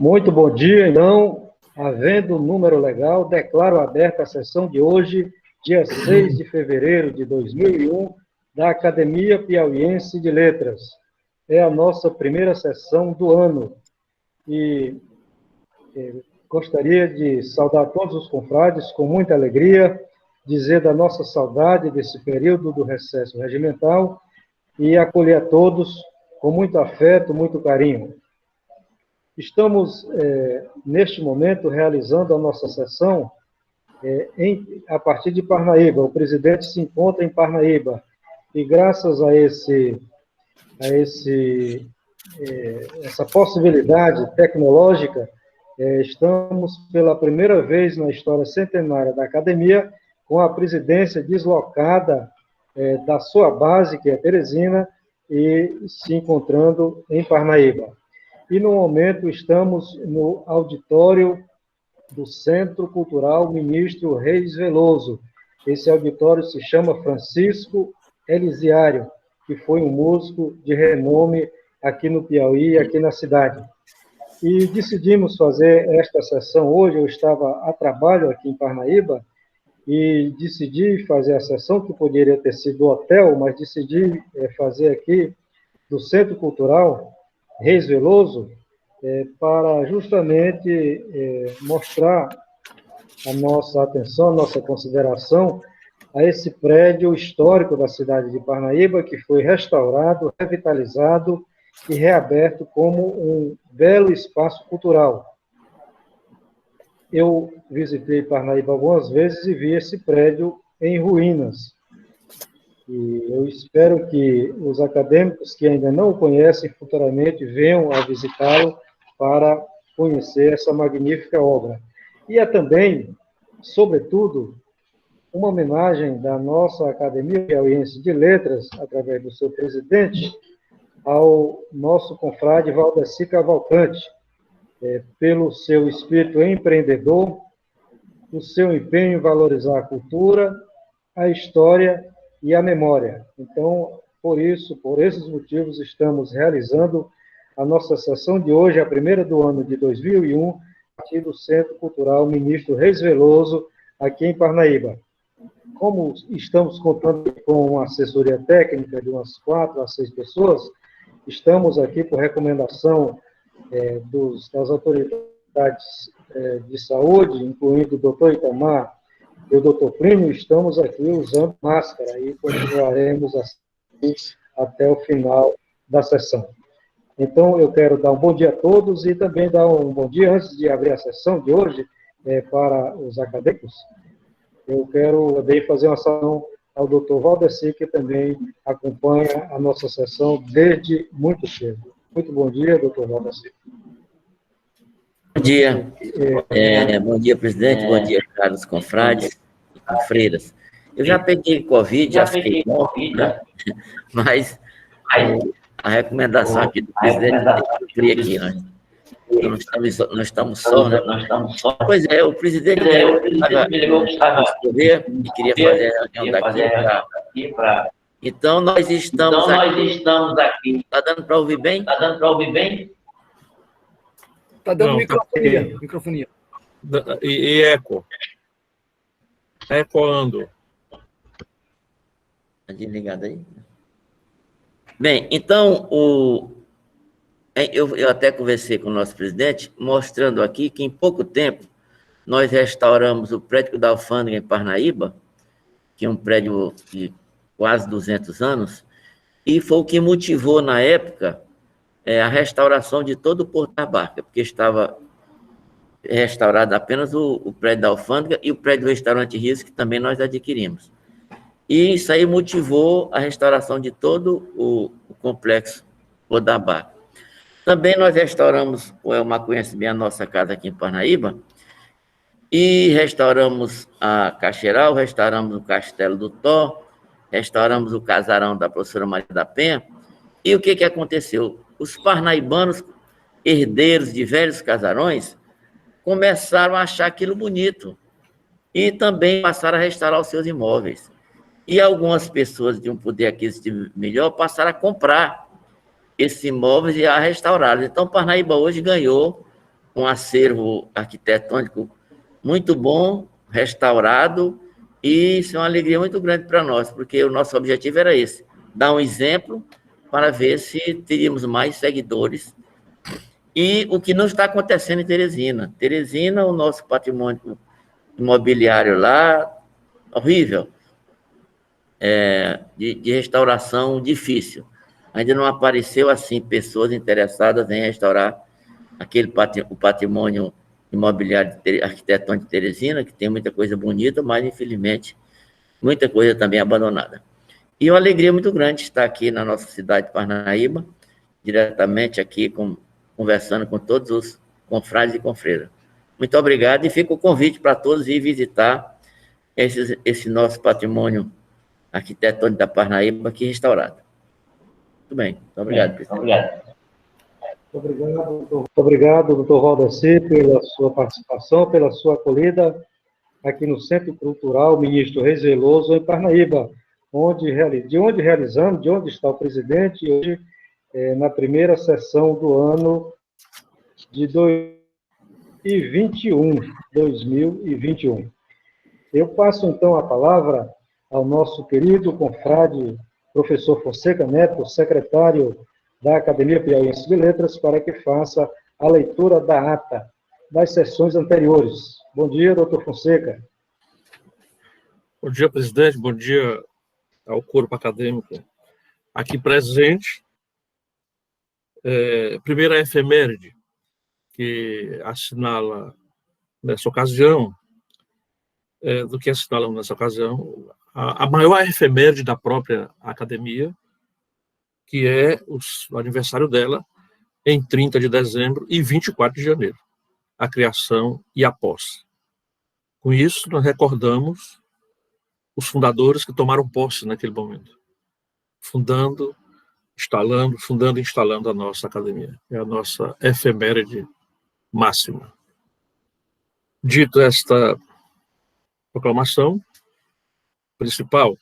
Muito bom dia, então, havendo número legal, declaro aberta a sessão de hoje, dia 6 de fevereiro de 2001, da Academia Piauiense de Letras. É a nossa primeira sessão do ano e gostaria de saudar todos os confrades com muita alegria, dizer da nossa saudade desse período do recesso regimental e acolher a todos com muito afeto, muito carinho. Estamos, neste momento, realizando a nossa sessão a partir de Parnaíba. O presidente se encontra em Parnaíba e, graças a essa possibilidade tecnológica, estamos, pela primeira vez na história centenária da Academia, com a presidência deslocada da sua base, que é Teresina, e se encontrando em Parnaíba. E, no momento, estamos no auditório do Centro Cultural Ministro Reis Veloso. Esse auditório se chama Francisco Elisiário, que foi um músico de renome aqui no Piauí, aqui na cidade. E decidimos fazer esta sessão hoje. Eu estava a trabalho aqui em Parnaíba e decidi fazer a sessão, que poderia ter sido do hotel, mas decidi fazer aqui do Centro Cultural Reis Veloso, para justamente mostrar a nossa atenção, a nossa consideração a esse prédio histórico da cidade de Parnaíba, que foi restaurado, revitalizado e reaberto como um belo espaço cultural. Eu visitei Parnaíba algumas vezes e vi esse prédio em ruínas. E eu espero que os acadêmicos que ainda não o conhecem futuramente venham a visitá-lo para conhecer essa magnífica obra. E é também, sobretudo, uma homenagem da nossa Academia Piauiense de Letras, através do seu presidente, ao nosso confrade Valdeci Cavalcante, pelo seu espírito empreendedor, o seu empenho em valorizar a cultura, a história e a memória. Então, por esses motivos, estamos realizando a nossa sessão de hoje, a primeira do ano de 2001, aqui do Centro Cultural Ministro Reis Veloso, aqui em Parnaíba. Como estamos contando com uma assessoria técnica de umas 4 a 6 pessoas, estamos aqui por recomendação das autoridades de saúde, incluindo o doutor Itamar e o doutor Plínio, estamos aqui usando máscara e continuaremos assim até o final da sessão. Então, eu quero dar um bom dia a todos e também dar um bom dia, antes de abrir a sessão de hoje, para os acadêmicos. Eu quero também fazer uma saudação ao doutor Valdeci, que também acompanha a nossa sessão desde muito cedo. Muito bom dia, doutor Valdeci. Bom dia. Bom dia, presidente. Bom dia, caros confrades e confreiras. Eu já peguei Covid, já fiquei bom, né? Mas a recomendação aqui do presidente tem que cumprir aqui, né? Então, nós estamos só, né? Pois é, o presidente me ligou que estava poder e queria fazer a reunião daqui para... Então, nós estamos aqui. Está dando para ouvir bem? Está dando para ouvir bem? Está dando microfonia. E eco. Ecoando. Está desligado aí? Bem, então, eu até conversei com o nosso presidente, mostrando aqui que em pouco tempo nós restauramos o prédio da Alfândega em Parnaíba, que é um prédio de quase 200 anos, e foi o que motivou, na época, a restauração de todo o Porto da Barca, porque estava restaurado apenas o prédio da Alfândega e o prédio do restaurante Rios, que também nós adquirimos. E isso aí motivou a restauração de todo o complexo Porto da Barca. Também nós restauramos, o Elmar conhece bem a nossa casa aqui em Parnaíba, e restauramos a Caxeiral, restauramos o Castelo do Tó, restauramos o casarão da professora Maria da Penha. E o que aconteceu? Os parnaibanos, herdeiros de velhos casarões, começaram a achar aquilo bonito e também passaram a restaurar os seus imóveis. E algumas pessoas de um poder aquisitivo melhor passaram a comprar esses imóveis e a restaurá-los. Então, Parnaíba hoje ganhou um acervo arquitetônico muito bom, restaurado, e isso é uma alegria muito grande para nós, porque o nosso objetivo era esse, dar um exemplo para ver se teríamos mais seguidores. E o que não está acontecendo em Teresina. Teresina, o nosso patrimônio imobiliário lá, horrível, de restauração difícil. Ainda não apareceu, assim, pessoas interessadas em restaurar o patrimônio imobiliário arquitetônico de Teresina, que tem muita coisa bonita, mas, infelizmente, muita coisa também abandonada. E uma alegria muito grande estar aqui na nossa cidade de Parnaíba, diretamente aqui, conversando com todos os confrades e confreiras. Muito obrigado, e fica o convite para todos ir visitar esse nosso patrimônio arquitetônico da Parnaíba aqui restaurado. Muito bem, muito obrigado, presidente. Muito obrigado, doutor Valdeci, pela sua participação, pela sua acolhida aqui no Centro Cultural Ministro Reis Veloso, em Parnaíba, de onde está o presidente, hoje, na primeira sessão do ano de 2021. Eu passo, então, a palavra ao nosso querido confrade, professor Fonseca Neto, secretário da Academia Piauiense de Letras, para que faça a leitura da ata das sessões anteriores. Bom dia, doutor Fonseca. Bom dia, presidente. Bom dia ao corpo acadêmico aqui presente. Primeira efeméride que assinala nessa ocasião, do que assinalamos nessa ocasião, a maior efeméride da própria academia, que é o aniversário dela, em 30 de dezembro e 24 de janeiro, a criação e a posse. Com isso, nós recordamos os fundadores que tomaram posse naquele momento, fundando e instalando a nossa academia. É a nossa efeméride máxima. Dito esta proclamação principal,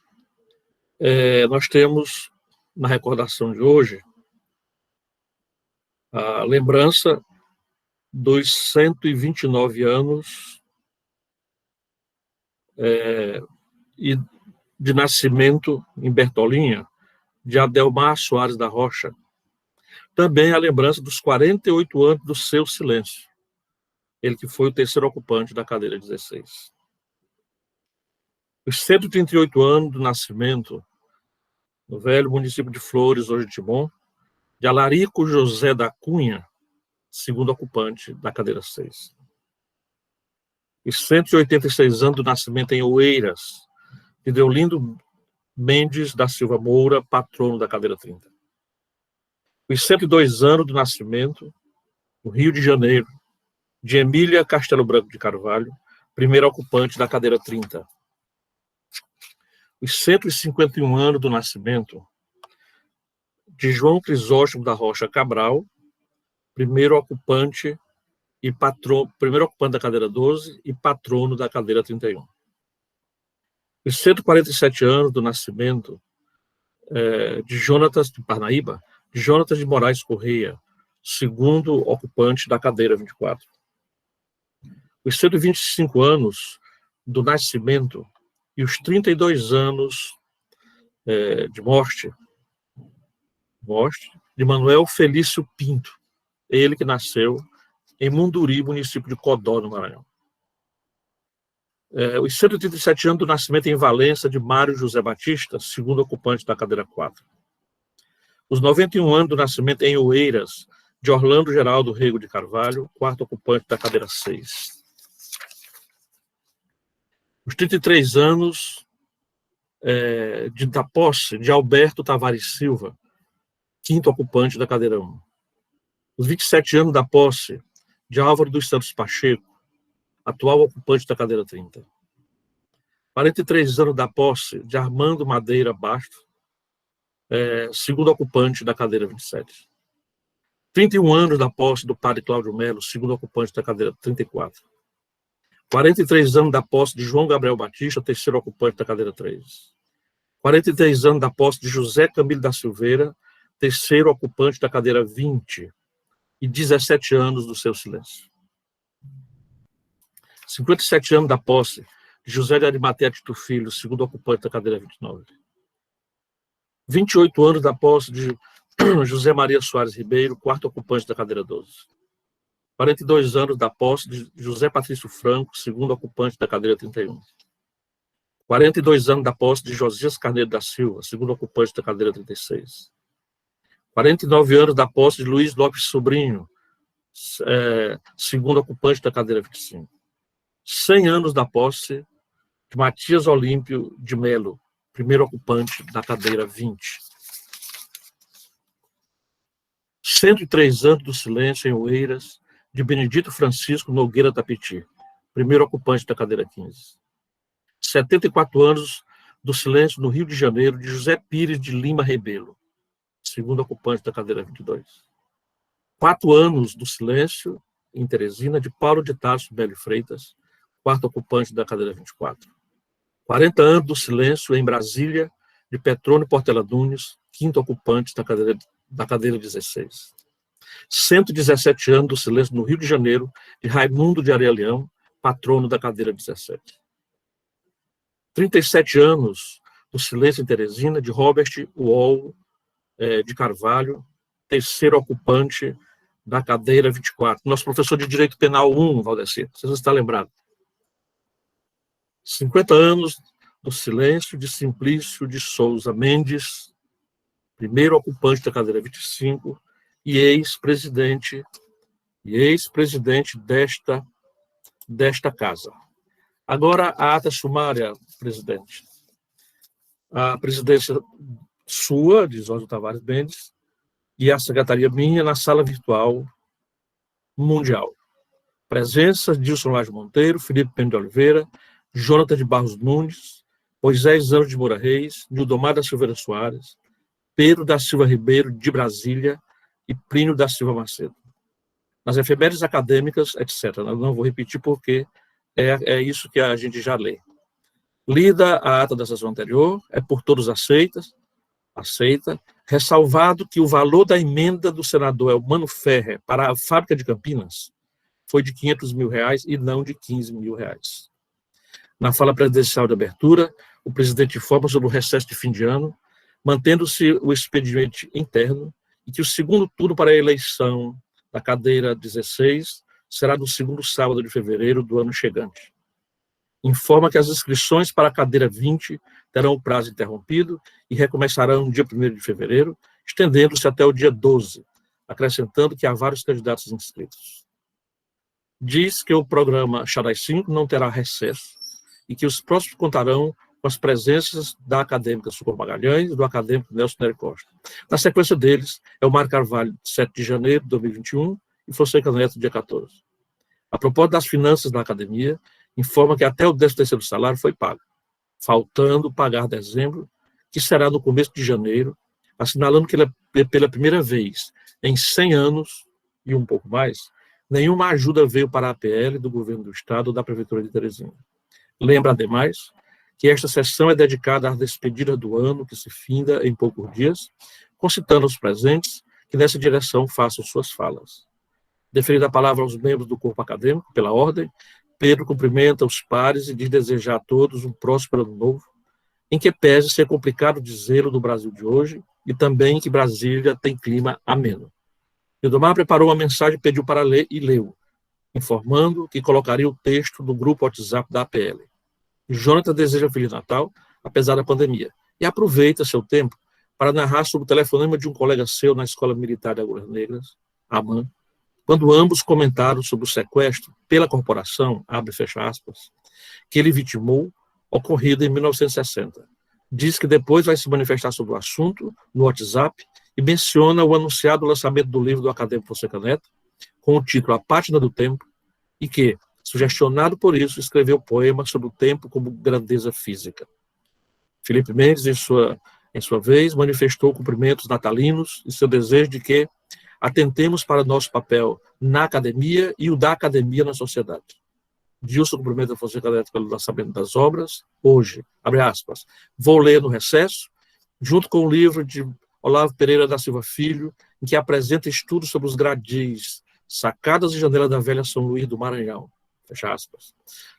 nós temos na recordação de hoje a lembrança dos 129 anos e de nascimento em Bertolinha de Adelmar Soares da Rocha. Também a lembrança dos 48 anos do seu silêncio, ele que foi o terceiro ocupante da cadeira 16. Os 138 anos do nascimento no velho município de Flores, hoje de Timon, de Alarico José da Cunha, segundo ocupante da cadeira 6. Os 186 anos do nascimento em Oeiras, de Deolindo Mendes da Silva Moura, patrono da cadeira 30. Os 102 anos do nascimento, no Rio de Janeiro, de Emília Castelo Branco de Carvalho, primeira ocupante da cadeira 30. Os 151 anos do nascimento de João Crisóstomo da Rocha Cabral, primeiro ocupante da cadeira 12 e patrono da cadeira 31. Os 147 anos do nascimento de Jonatas de Parnaíba, de Jonatas de Moraes Correia, segundo ocupante da cadeira 24. Os 125 anos do nascimento e os 32 anos de morte de Manuel Felício Pinto, ele que nasceu em Munduri, município de Codó, no Maranhão. Os 137 anos do nascimento em Valença de Mário José Batista, segundo ocupante da cadeira 4. Os 91 anos do nascimento em Oeiras de Orlando Geraldo Rego de Carvalho, quarto ocupante da cadeira 6. Os 33 anos da posse de Alberto Tavares Silva, quinto ocupante da cadeira 1. Os 27 anos da posse de Álvaro dos Santos Pacheco, atual ocupante da cadeira 30. 43 anos da posse de Armando Madeira Bastos, segundo ocupante da cadeira 27. 31 anos da posse do padre Cláudio Melo, segundo ocupante da cadeira 34. 43 anos da posse de João Gabriel Batista, terceiro ocupante da cadeira 3. 43 anos da posse de José Camilo da Silveira, terceiro ocupante da cadeira 20. E 17 anos do seu silêncio. 57 anos da posse de José de Arimateia Tito Filho, segundo ocupante da cadeira 29. 28 anos da posse de José Maria Soares Ribeiro, quarto ocupante da cadeira 12. 42 anos da posse de José Patrício Franco, segundo ocupante da cadeira 31. 42 anos da posse de Josias Carneiro da Silva, segundo ocupante da cadeira 36. 49 anos da posse de Luiz Lopes Sobrinho, segundo ocupante da cadeira 25. 100 anos da posse de Matias Olímpio de Melo, primeiro ocupante da cadeira 20. 103 anos do silêncio em Oeiras de Benedito Francisco Nogueira Tapiti, primeiro ocupante da cadeira 15. 74 anos do silêncio no Rio de Janeiro de José Pires de Lima Rebelo, segundo ocupante da cadeira 22. 4 anos do silêncio em Teresina de Paulo de Tarso Belo Freitas, quarto ocupante da cadeira 24. 40 anos do silêncio em Brasília de Petrônio Portela Nunes, quinto ocupante da cadeira 16. 117 anos do silêncio no Rio de Janeiro de Raimundo de Areia Leão, patrono da cadeira 17. 37 anos do silêncio em Teresina de Robert Uol de Carvalho, terceiro ocupante da cadeira 24. Nosso professor de Direito Penal 1, Valdecir, vocês estão lembrados. 50 anos do silêncio de Simplício de Souza Mendes, primeiro ocupante da cadeira 25 e ex-presidente desta casa. Agora, a ata sumária, presidente. A presidência sua, de Oswaldo Tavares Mendes, e a secretaria minha na sala virtual mundial. Presença de Dilson Lage Monteiro, Felipe Pena de Oliveira, Jonathan de Barros Nunes, Moisés Anjo de Moura Reis, Nildomar da Silveira Soares, Pedro da Silva Ribeiro, de Brasília, e Plínio da Silva Macedo. Nas efemérides acadêmicas, etc. Eu não vou repetir porque é isso que a gente já lê. Lida a ata da sessão anterior, é por todos aceita, ressalvado que o valor da emenda do senador Elmano Ferrer para a fábrica de Campinas foi de R$500 mil e não de R$15 mil. Na fala presidencial de abertura, o presidente informa sobre o recesso de fim de ano, mantendo-se o expediente interno, e que o segundo turno para a eleição da cadeira 16 será no segundo sábado de fevereiro do ano chegante. Informa que as inscrições para a cadeira 20 terão o prazo interrompido e recomeçarão no dia 1º de fevereiro, estendendo-se até o dia 12, acrescentando que há vários candidatos inscritos. Diz que o programa Xadrez 5 não terá recesso e que os próximos contarão com as presenças da acadêmica Socorro Magalhães e do acadêmico Nelson Nery Costa. Na sequência deles, é o Mário Carvalho, 7 de janeiro de 2021, e Fonseca Neto, dia 14. A propósito das finanças da academia, informa que até o 13º salário foi pago, faltando pagar dezembro, que será no começo de janeiro, assinalando que pela primeira vez em 100 anos, e um pouco mais, nenhuma ajuda veio para a APL do governo do Estado ou da Prefeitura de Teresina. Lembra, ademais, que esta sessão é dedicada às despedidas do ano, que se finda em poucos dias, concitando aos presentes que nessa direção façam suas falas. Deferida a palavra aos membros do corpo acadêmico, pela ordem, Pedro cumprimenta os pares e diz desejar a todos um próspero ano novo, em que pese ser complicado dizê-lo do Brasil de hoje, e também que Brasília tem clima ameno. Nildomar preparou uma mensagem e pediu para ler, e leu, informando que colocaria o texto do grupo WhatsApp da APL. Jonathan deseja Feliz Natal, apesar da pandemia, e aproveita seu tempo para narrar sobre o telefonema de um colega seu na Escola Militar de Agulhas Negras, AMAN, quando ambos comentaram sobre o sequestro pela corporação, abre e fecha aspas, que ele vitimou, ocorrido em 1960. Diz que depois vai se manifestar sobre o assunto no WhatsApp e menciona o anunciado lançamento do livro do acadêmico Fonseca Neto, com o título A Pátina do Tempo, e que, sugestionado por isso, escreveu o poema sobre o tempo como grandeza física. Felipe Mendes, em sua vez, manifestou cumprimentos natalinos e seu desejo de que atentemos para nosso papel na academia e o da academia na sociedade. Dilson cumprimenta Fonseca Neto pelo lançamento das obras. Hoje, abre aspas, vou ler no recesso, junto com o livro de Olavo Pereira da Silva Filho, em que apresenta estudos sobre os gradis, sacadas e janela da velha São Luís do Maranhão. fecha aspas.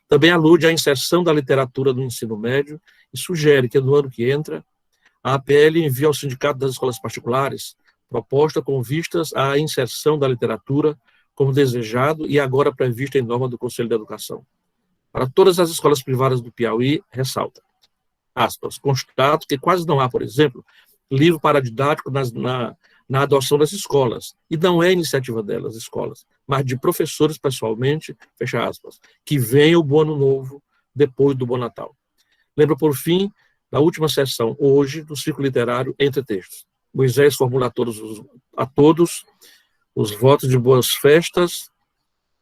Também alude à inserção da literatura no ensino médio e sugere que, no ano que entra, a APL envie ao Sindicato das Escolas Particulares proposta com vistas à inserção da literatura como desejado e agora prevista em norma do Conselho de Educação. Para todas as escolas privadas do Piauí, ressalta, aspas, constato que quase não há, por exemplo, livro paradidático na adoção das escolas, e não é iniciativa delas, escolas, mas de professores pessoalmente, fecha aspas, que venha o Bom Ano Novo depois do Bom Natal. Lembra, por fim, da última sessão, hoje, do Círculo Literário Entre Textos. Moisés formula a todos os votos de boas festas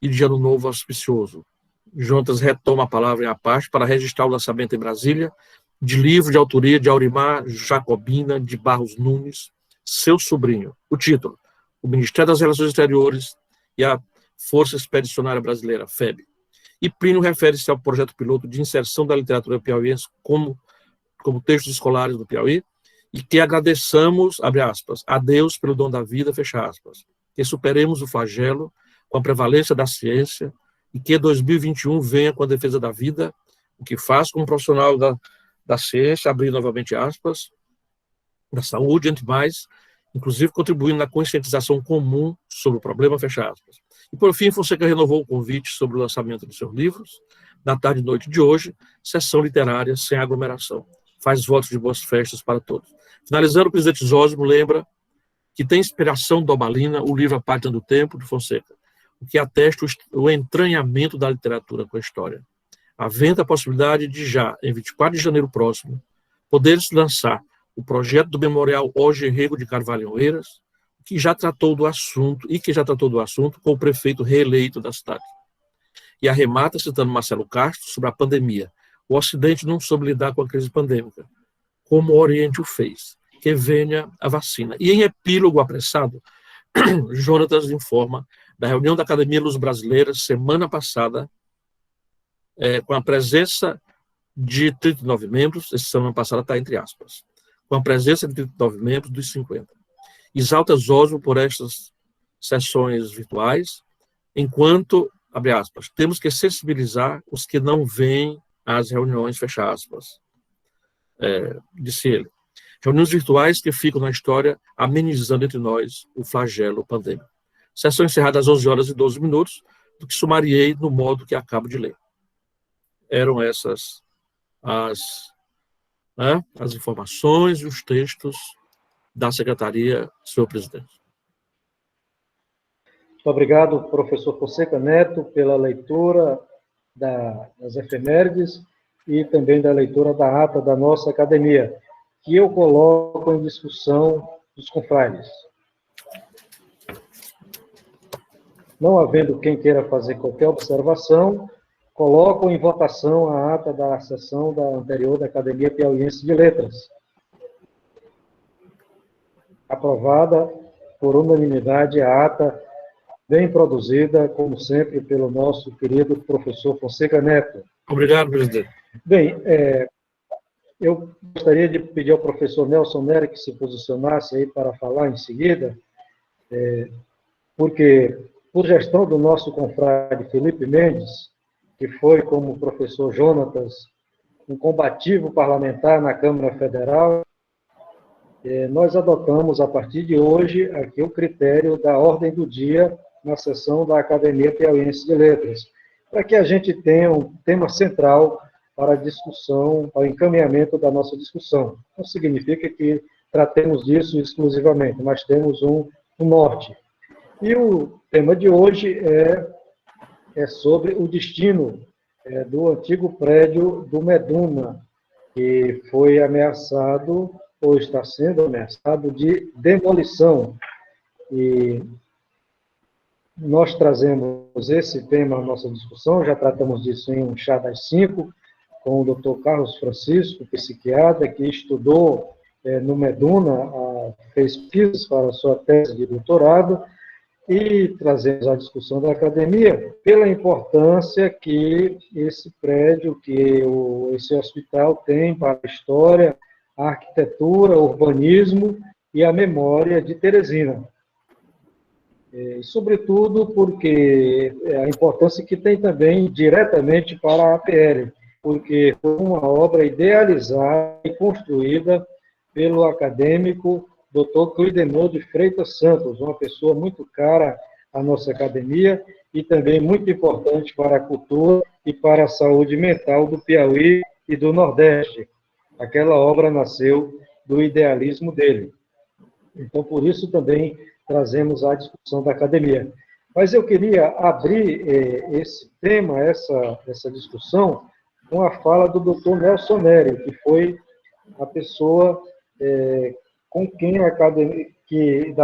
e de Ano Novo auspicioso. Jonatas retoma a palavra em A Paz para registrar o lançamento em Brasília de livro de autoria de Aurimar Jacobina de Barros Nunes, seu sobrinho. O título, O Ministério das Relações Exteriores e a Força Expedicionária Brasileira, FEB. E Plínio refere-se ao projeto piloto de inserção da literatura piauiense como textos escolares do Piauí, e que agradeçamos, abre aspas, a Deus pelo dom da vida, fecha aspas, que superemos o flagelo com a prevalência da ciência e que 2021 venha com a defesa da vida, o que faz como profissional da ciência, abrir novamente aspas, da saúde, entre mais, inclusive contribuindo na conscientização comum sobre o problema, fecha aspas. E, por fim, Fonseca renovou o convite sobre o lançamento dos seus livros, na tarde e noite de hoje, sessão literária sem aglomeração. Faz votos de boas festas para todos. Finalizando, o presidente Zósimo lembra que tem inspiração do Obalina, o livro A Página do Tempo, de Fonseca, o que atesta o entranhamento da literatura com a história. Havendo a possibilidade de já, em 24 de janeiro próximo, poder-se lançar o projeto do Memorial Jorge Rego de Carvalho Oeiras, que já tratou do assunto com o prefeito reeleito da cidade. E arremata citando Marcelo Castro sobre a pandemia. O Ocidente não soube lidar com a crise pandêmica, como o Oriente o fez, que venha a vacina. E em epílogo apressado, Jonatas informa da reunião da Academia Luso-Brasileira, semana passada, com a presença de 39 membros, essa semana passada está entre aspas, com a presença de 39 membros dos 50. Exalta Zósimo por estas sessões virtuais, enquanto, abre aspas, temos que sensibilizar os que não vêm às reuniões, fecha aspas, disse ele. Reuniões virtuais que ficam na história amenizando entre nós o flagelo pandêmico. Sessão encerrada às 11 horas e 12 minutos, do que sumariei no modo que acabo de ler. Eram essas as informações e os textos da Secretaria, senhor presidente. Muito obrigado, professor Fonseca Neto, pela leitura das efemérides e também da leitura da ata da nossa academia, que eu coloco em discussão dos confrades. Não havendo quem queira fazer qualquer observação, coloco em votação a ata da sessão anterior da Academia Piauiense de Letras. Aprovada por unanimidade a ata, bem produzida, como sempre, pelo nosso querido professor Fonseca Neto. Obrigado, presidente. Bem, eu gostaria de pedir ao professor Nelson Nery que se posicionasse aí para falar em seguida, porque, por gestão do nosso confrade Felipe Mendes, que foi, como o professor Jonatas, um combativo parlamentar na Câmara Federal, nós adotamos, a partir de hoje, aqui o critério da ordem do dia na sessão da Academia Piauiense de Letras, para que a gente tenha um tema central para a discussão, para o encaminhamento da nossa discussão. Não significa que tratemos disso exclusivamente, mas temos um norte. E o tema de hoje é sobre o destino do antigo prédio do Meduna, que foi ameaçado, ou está sendo ameaçado, de demolição. E nós trazemos esse tema à nossa discussão, já tratamos disso em um chá das 5, com o Dr. Carlos Francisco, psiquiatra, que estudou no Meduna, fez pesquisas para a sua tese de doutorado, e trazemos à discussão da academia pela importância que esse prédio, que esse hospital tem para a história, a arquitetura, o urbanismo e a memória de Teresina. sobretudo porque a importância que tem também diretamente para a APL, porque foi uma obra idealizada e construída pelo acadêmico Dr. Clidenor de Freitas Santos, uma pessoa muito cara à nossa academia e também muito importante para a cultura e para a saúde mental do Piauí e do Nordeste. Aquela obra nasceu do idealismo dele. Então, por isso também trazemos a discussão da academia. Mas eu queria abrir esse tema, essa discussão, com a fala do Dr. Nelson Nery, que foi a pessoa com quem a academia, que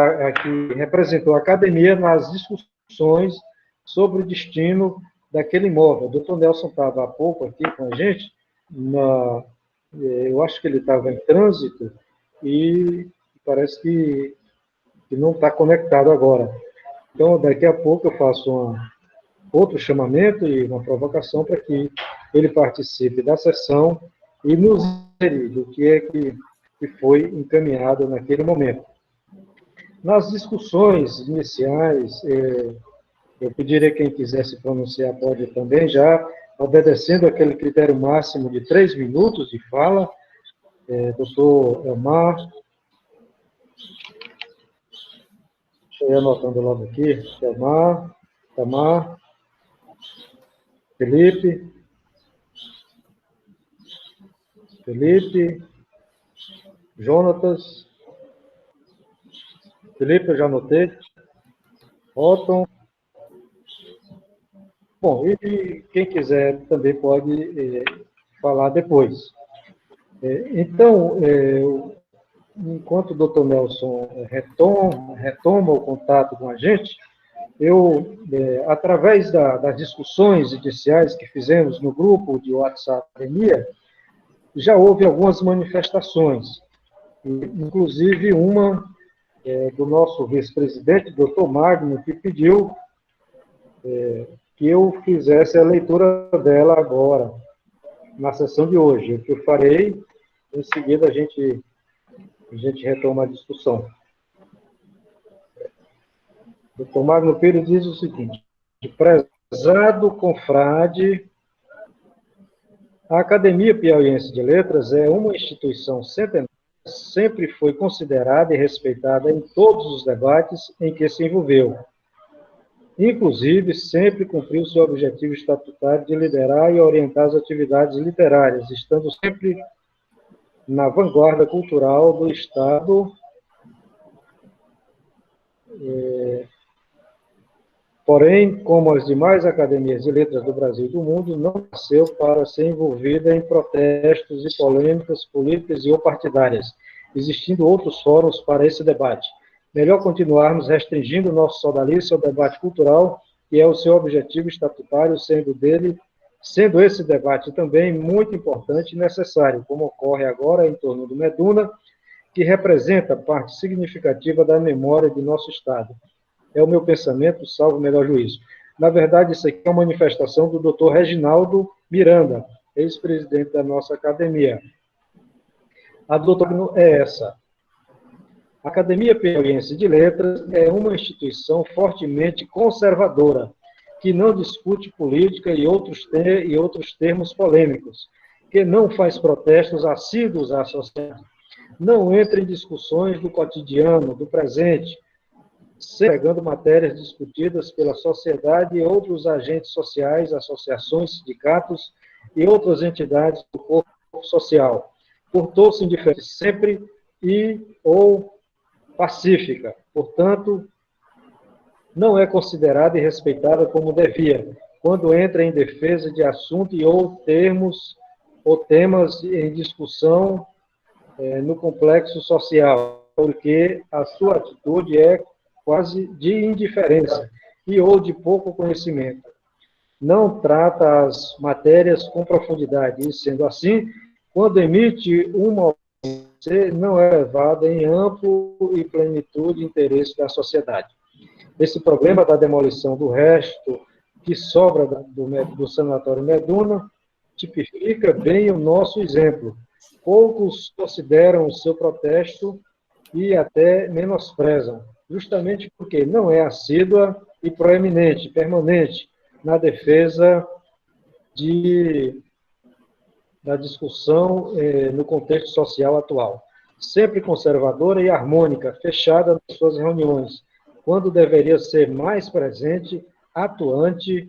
representou a academia nas discussões sobre o destino daquele imóvel. O Dr. Nelson estava há pouco aqui com a gente, eu acho que ele estava em trânsito, e parece que não está conectado agora. Então, daqui a pouco eu faço outro chamamento e uma provocação para que ele participe da sessão e nos diga do que é que foi encaminhado naquele momento. Nas discussões iniciais, eu pediria quem quiser se pronunciar pode também, já obedecendo aquele critério máximo de 3 minutos de fala. Doutor Elmar, deixa eu ir anotando logo aqui, Elmar, Tamar, Felipe, Jonatas, Felipe, eu já anotei, Otton. Bom, e quem quiser também pode falar depois. Então, enquanto o Dr. Nelson retoma o contato com a gente, eu, através das discussões iniciais que fizemos no grupo de WhatsApp Academia, já houve algumas manifestações, inclusive uma do nosso vice-presidente, Dr. Magno, que pediu que eu fizesse a leitura dela agora, na sessão de hoje, o que eu farei, em seguida a gente retoma a discussão. Dr. Magno Pires diz o seguinte: prezado confrade, a Academia Piauiense de Letras é uma instituição centenária, sempre foi considerada e respeitada em todos os debates em que se envolveu. Inclusive, sempre cumpriu seu objetivo estatutário de liderar e orientar as atividades literárias, estando sempre na vanguarda cultural do Estado. Porém, como as demais academias de letras do Brasil e do mundo, não nasceu para ser envolvida em protestos e polêmicas políticas e ou partidárias, existindo outros fóruns para esse debate. Melhor continuarmos restringindo nosso sodalício ao debate cultural, que é o seu objetivo estatutário, sendo esse debate também muito importante e necessário, como ocorre agora em torno do Meduna, que representa parte significativa da memória de nosso Estado. É o meu pensamento, salvo o melhor juízo. Na verdade, isso aqui é uma manifestação do Dr. Reginaldo Miranda, ex-presidente da nossa academia. A doutrina é essa: a Academia Piauiense de Letras é uma instituição fortemente conservadora, que não discute política e outros termos polêmicos, que não faz protestos assíduos à sociedade, não entra em discussões do cotidiano, do presente, segregando matérias discutidas pela sociedade e outros agentes sociais, associações, sindicatos e outras entidades do corpo social. Portou-se indiferente sempre ou pacífica, portanto, não é considerada e respeitada como devia, quando entra em defesa de assunto ou temas em discussão no complexo social, porque a sua atitude é quase de indiferença ou de pouco conhecimento. Não trata as matérias com profundidade, e, sendo assim, quando emite uma opinião, não é levada em amplo e plenitude de interesse da sociedade. Esse problema da demolição do resto que sobra do sanatório Meduna tipifica bem o nosso exemplo. Poucos consideram o seu protesto e até menosprezam. justamente porque não é assídua e proeminente, permanente, na defesa da discussão no contexto social atual. Sempre conservadora e harmônica, fechada nas suas reuniões, quando deveria ser mais presente, atuante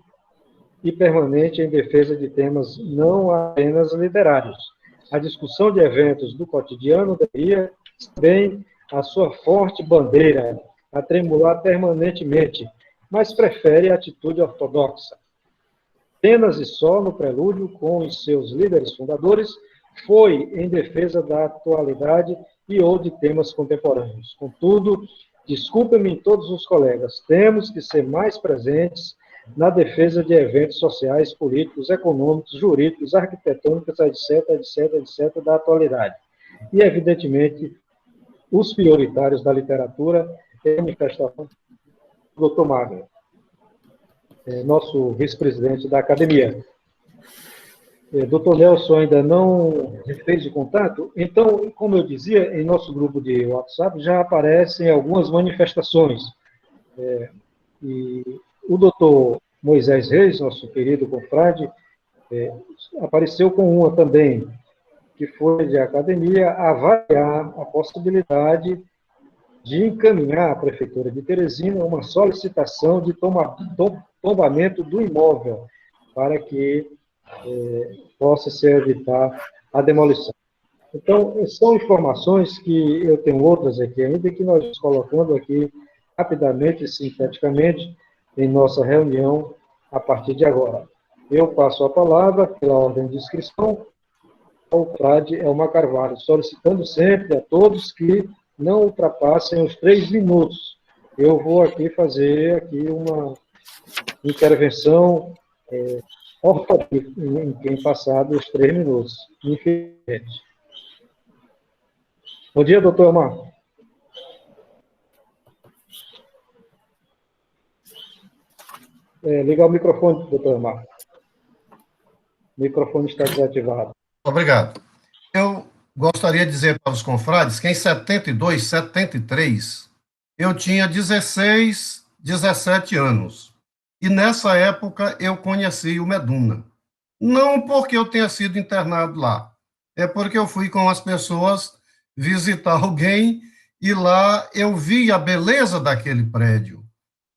e permanente em defesa de temas não apenas literários. A discussão de eventos do cotidiano deveria também a sua forte bandeira, a tremular permanentemente, mas prefere a atitude ortodoxa. Apenas e só no prelúdio com os seus líderes fundadores, foi em defesa da atualidade e ou de temas contemporâneos. Contudo, desculpem-me todos os colegas, temos que ser mais presentes na defesa de eventos sociais, políticos, econômicos, jurídicos, arquitetônicos, etc., etc., etc., da atualidade. E, evidentemente, os prioritários da literatura é a manifestação do Dr. Magno, nosso vice-presidente da academia. Dr. Nelson ainda não fez o contato, então, como eu dizia, em nosso grupo de WhatsApp já aparecem algumas manifestações. E o doutor Moisés Reis, nosso querido confrade, apareceu com uma também, que foi de academia avaliar a possibilidade de encaminhar à Prefeitura de Teresina uma solicitação de tombamento do imóvel, para que possa se evitar a demolição. Então, são informações que eu tenho outras aqui ainda, que nós colocando aqui rapidamente e sinteticamente em nossa reunião a partir de agora. Eu passo a palavra, pela ordem de inscrição, ao Frade Elmar Carvalho, solicitando sempre a todos que não ultrapassem os 3 minutos. Eu vou aqui fazer uma intervenção em quem passar dos 3 minutos, infelizmente. Bom dia, doutor Elmar. Ligar o microfone, doutor Elmar. O microfone está desativado. Obrigado. Eu gostaria de dizer para os confrades que em 72, 73, eu tinha 16, 17 anos. E nessa época eu conheci o Meduna. Não porque eu tenha sido internado lá, é porque eu fui com as pessoas visitar alguém e lá eu vi a beleza daquele prédio.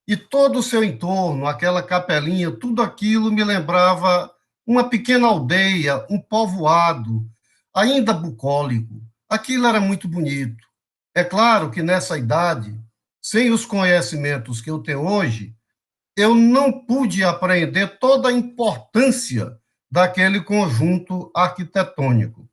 E todo o seu entorno, aquela capelinha, tudo aquilo me lembrava uma pequena aldeia, um povoado, ainda bucólico. Aquilo era muito bonito. É claro que nessa idade, sem os conhecimentos que eu tenho hoje, eu não pude aprender toda a importância daquele conjunto arquitetônico.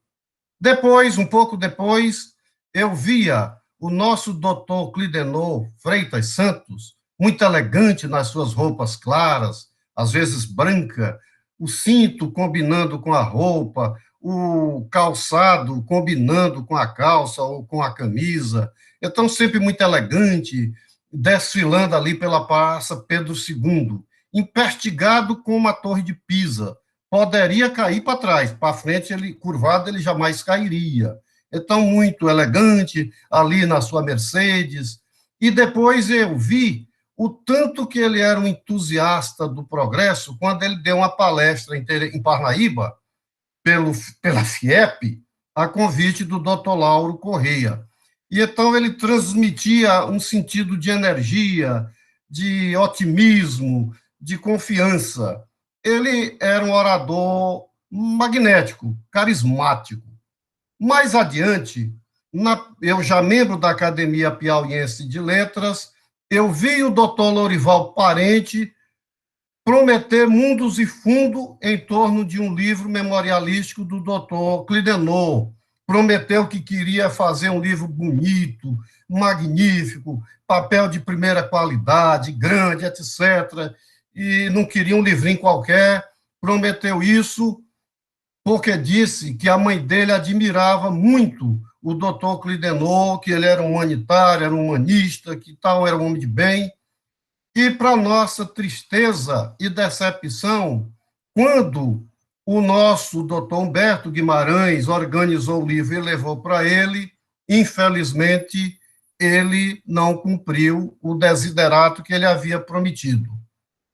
Depois, um pouco depois, eu via o nosso doutor Clidenor Freitas Santos, muito elegante nas suas roupas claras, às vezes branca, o cinto combinando com a roupa, o calçado combinando com a calça ou com a camisa. Então, sempre muito elegante, desfilando ali pela Praça Pedro II, empertigado com uma torre de Pisa. Poderia cair para trás, para frente, ele curvado, ele jamais cairia. Então, muito elegante, ali na sua Mercedes. E depois eu vi o tanto que ele era um entusiasta do progresso quando ele deu uma palestra em Parnaíba, pela FIEP, a convite do Dr. Lauro Correia. E então ele transmitia um sentido de energia, de otimismo, de confiança. Ele era um orador magnético, carismático. Mais adiante, eu já membro da Academia Piauiense de Letras, eu vi o doutor Lorival Parente prometer mundos e fundo em torno de um livro memorialístico do doutor Clidenor. Prometeu que queria fazer um livro bonito, magnífico, papel de primeira qualidade, grande, etc. E não queria um livrinho qualquer. Prometeu isso porque disse que a mãe dele admirava muito o doutor Clidenor, que ele era um humanitário, era um humanista, que tal, era um homem de bem. E, para nossa tristeza e decepção, quando o nosso doutor Humberto Guimarães organizou o livro e levou para ele, infelizmente, ele não cumpriu o desiderato que ele havia prometido.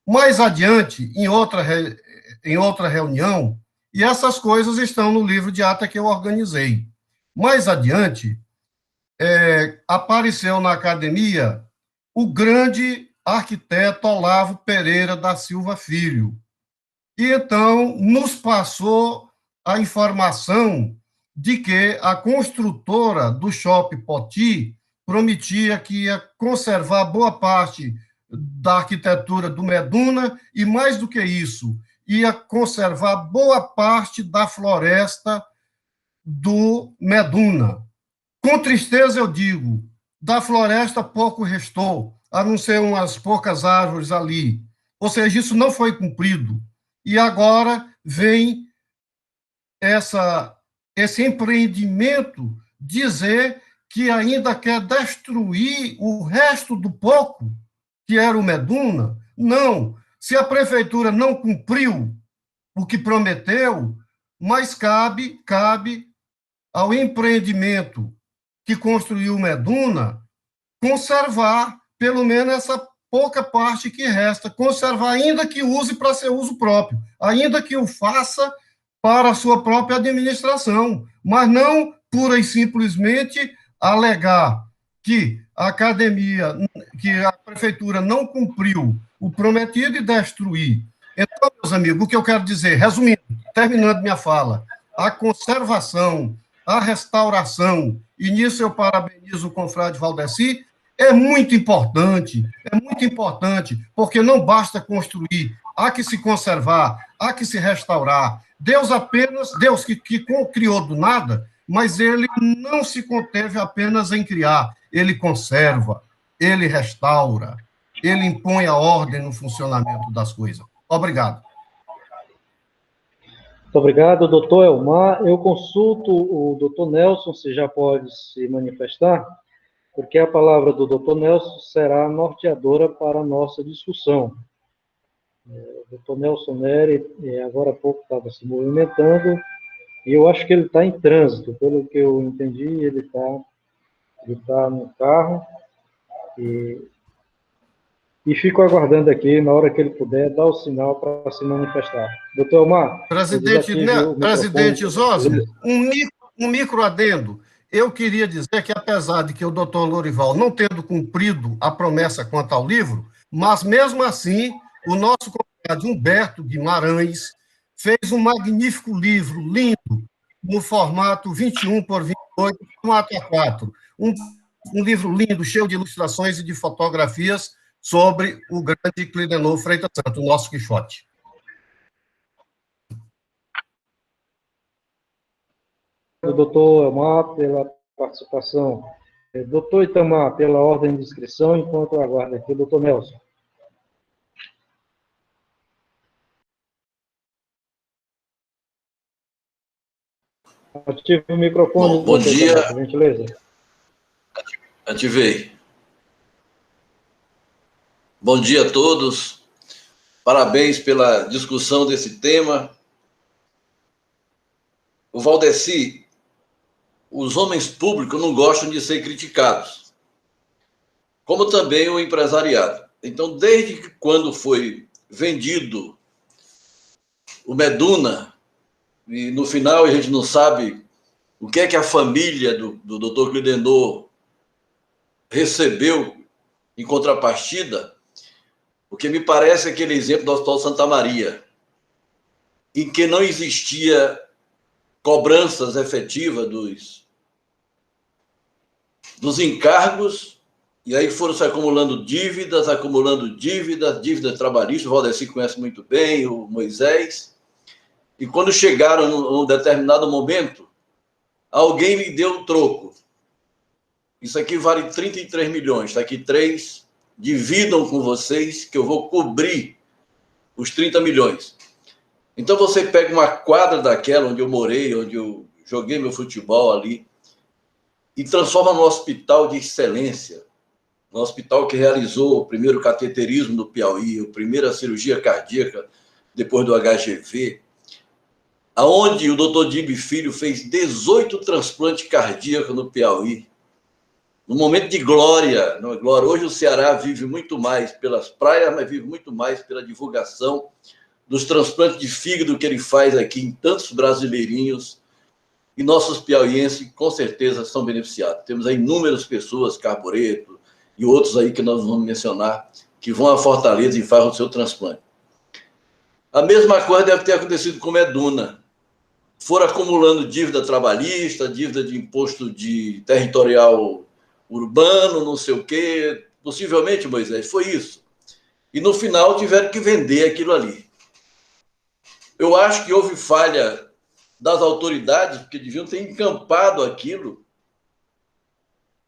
Mais adiante, em outra reunião, e essas coisas estão no livro de ata que eu organizei. Mais adiante, apareceu na academia o grande arquiteto Olavo Pereira da Silva Filho. E então nos passou a informação de que a construtora do Shopping Poti prometia que ia conservar boa parte da arquitetura do Meduna e, mais do que isso, ia conservar boa parte da floresta do Meduna. Com tristeza eu digo, da floresta pouco restou, a não ser umas poucas árvores ali. Ou seja, isso não foi cumprido. E agora vem esse empreendimento dizer que ainda quer destruir o resto do pouco que era o Meduna. Não, se a prefeitura não cumpriu o que prometeu, mas cabe ao empreendimento que construiu o Meduna conservar pelo menos essa pouca parte que resta, conservar, ainda que use para seu uso próprio, ainda que o faça para a sua própria administração, mas não pura e simplesmente alegar que a academia, que a prefeitura não cumpriu o prometido e destruir. Então, meus amigos, o que eu quero dizer, resumindo, terminando minha fala, a conservação, a restauração, e nisso eu parabenizo o confrade Valdeci, é muito importante, porque não basta construir, há que se conservar, há que se restaurar. Deus que criou do nada, mas ele não se conteve apenas em criar, ele conserva, ele restaura, ele impõe a ordem no funcionamento das coisas. Obrigado. Muito obrigado, doutor Elmar. Eu consulto o doutor Nelson, se já pode se manifestar, porque a palavra do doutor Nelson será norteadora para a nossa discussão. O doutor Nelson Neri, agora há pouco, estava se movimentando, e eu acho que ele está em trânsito, pelo que eu entendi, ele está no carro, e fico aguardando aqui, na hora que ele puder, dar o sinal para se manifestar. Doutor Elmar, Presidente Zósimo, um micro adendo. Eu queria dizer que, apesar de que o doutor Lorival não tendo cumprido a promessa quanto ao livro, mas, mesmo assim, o nosso convidado Humberto Guimarães fez um magnífico livro, lindo, no formato 21 por 28, formato A4. Um livro lindo, cheio de ilustrações e de fotografias sobre o grande Clidenor Freitas Santos, o nosso Quixote. O doutor Elmar, pela participação. Doutor Itamar, pela ordem de inscrição, enquanto aguarda aqui o doutor Nelson. Ative o microfone. Bom dia. Por gentileza. Ativei. Bom dia a todos. Parabéns pela discussão desse tema. O Valdeci, os homens públicos não gostam de ser criticados, como também o empresariado. Então, desde quando foi vendido o Meduna, e no final a gente não sabe o que é que a família do Dr. Clidenor recebeu em contrapartida, o que me parece aquele exemplo do Hospital Santa Maria, em que não existia cobranças efetivas dos encargos, e aí foram se acumulando dívidas trabalhistas, o Valdeci conhece muito bem, o Moisés, e quando chegaram num determinado momento, alguém me deu um troco. Isso aqui vale 33 milhões, está aqui 3, dividam com vocês que eu vou cobrir os 30 milhões. Então você pega uma quadra daquela onde eu morei, onde eu joguei meu futebol ali, e transforma num hospital de excelência, um hospital que realizou o primeiro cateterismo do Piauí, a primeira cirurgia cardíaca depois do HGV, aonde o Dr. Dibe Filho fez 18 transplantes cardíacos no Piauí. num momento de glória, não é glória. Hoje o Ceará vive muito mais pelas praias, mas vive muito mais pela divulgação dos transplantes de fígado que ele faz aqui em tantos brasileirinhos, e nossos piauienses, com certeza, são beneficiados. Temos aí inúmeras pessoas, Carbureto e outros aí que nós vamos mencionar, que vão a Fortaleza e fazem o seu transplante. A mesma coisa deve ter acontecido com Meduna. Foram acumulando dívida trabalhista, dívida de imposto de territorial urbano, não sei o quê. Possivelmente, Moisés, foi isso. E no final tiveram que vender aquilo ali. Eu acho que houve falha das autoridades, porque deviam ter encampado aquilo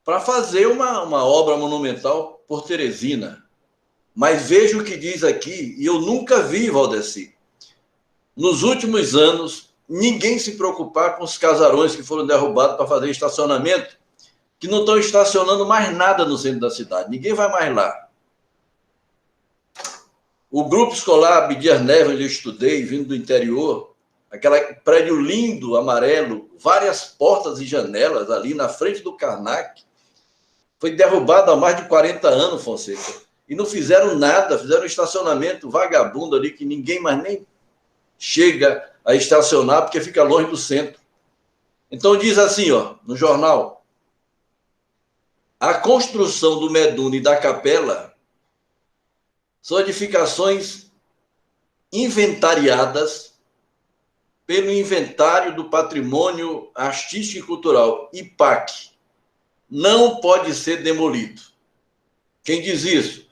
para fazer uma obra monumental por Teresina. Mas veja o que diz aqui, e eu nunca vi, Valdeci, nos últimos anos, ninguém se preocupar com os casarões que foram derrubados para fazer estacionamento, que não estão estacionando mais nada no centro da cidade. Ninguém vai mais lá. O grupo escolar Abdias Neves, onde eu estudei, vindo do interior, aquele prédio lindo, amarelo, várias portas e janelas ali na frente do Karnak, foi derrubado há mais de 40 anos, Fonseca. E não fizeram nada, fizeram um estacionamento vagabundo ali, que ninguém mais nem chega a estacionar, porque fica longe do centro. Então diz assim, ó, no jornal, a construção do Meduna e da Capela são edificações inventariadas pelo Inventário do Patrimônio Artístico e Cultural, IPAC. Não pode ser demolido. Quem diz isso?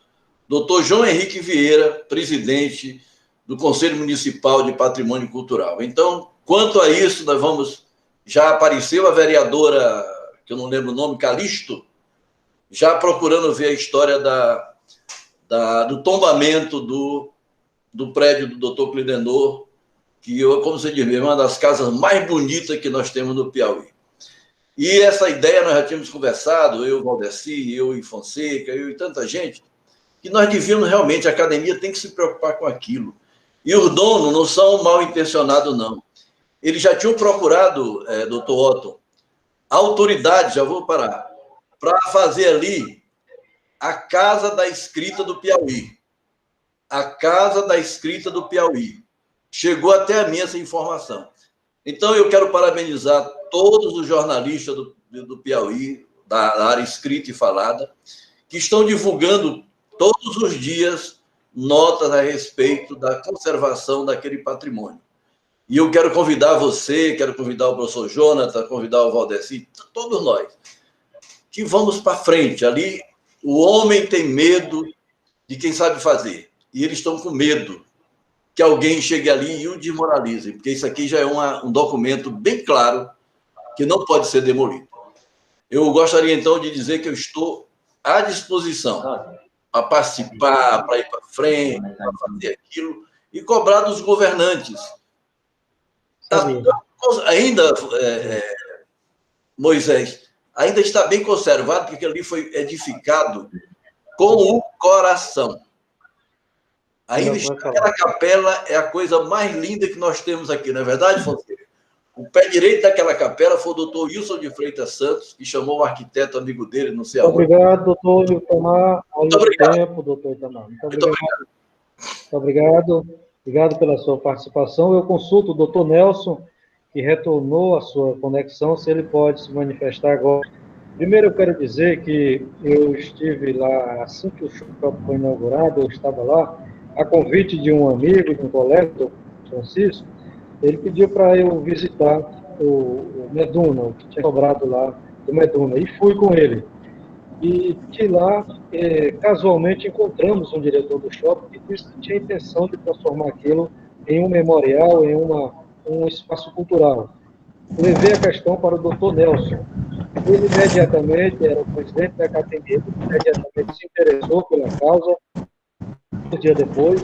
Dr. João Henrique Vieira, presidente do Conselho Municipal de Patrimônio Cultural. Então, quanto a isso, nós vamos... Já apareceu a vereadora, que eu não lembro o nome, Calixto, já procurando ver a história do tombamento do prédio do Dr. Clidenor, que, como você diz, é uma das casas mais bonitas que nós temos no Piauí. E essa ideia nós já tínhamos conversado, eu, Valdeci, eu e Fonseca, eu e tanta gente, que nós devíamos realmente, a academia tem que se preocupar com aquilo. E os donos não são mal intencionados, não. Eles já tinham procurado, doutor Otton, a autoridade, já vou parar, para fazer ali a Casa da Escrita do Piauí. A Casa da Escrita do Piauí. Chegou até a mim essa informação. Então, eu quero parabenizar todos os jornalistas do Piauí, da área escrita e falada, que estão divulgando todos os dias notas a respeito da conservação daquele patrimônio. E eu quero convidar você, quero convidar o professor Jonathan, convidar o Valdeci, todos nós, que vamos para frente. Ali, o homem tem medo de quem sabe fazer. E eles estão com medo que alguém chegue ali e o desmoralize, porque isso aqui já é um documento bem claro que não pode ser demolido. Eu gostaria, então, de dizer que eu estou à disposição para participar, para ir para frente, para fazer aquilo e cobrar dos governantes. Ainda, Moisés, ainda está bem conservado, porque ali foi edificado com o coração. Ainda está, aquela capela é a coisa mais linda que nós temos aqui, não é verdade, Fonseca? O pé direito daquela capela foi o doutor Wilson de Freitas Santos, que chamou um arquiteto amigo dele, não sei aonde. Obrigado, doutor Itamar. Muito obrigado. Tempo, doutor Itamar. Muito obrigado. Muito obrigado. Obrigado pela sua participação. Eu consulto o doutor Nelson, que retornou a sua conexão, se ele pode se manifestar agora. Primeiro, eu quero dizer que eu estive lá, assim que o shopping foi inaugurado, eu estava lá, a convite de um amigo, de um colega, o Francisco, ele pediu para eu visitar o Meduna, o que tinha sobrado lá do Meduna, e fui com ele. E de lá, casualmente, encontramos um diretor do shopping que disse que tinha intenção de transformar aquilo em um memorial, em um espaço cultural. Levei a questão para o doutor Nelson. Ele imediatamente, era o presidente da academia, imediatamente se interessou pela causa. Um dia depois,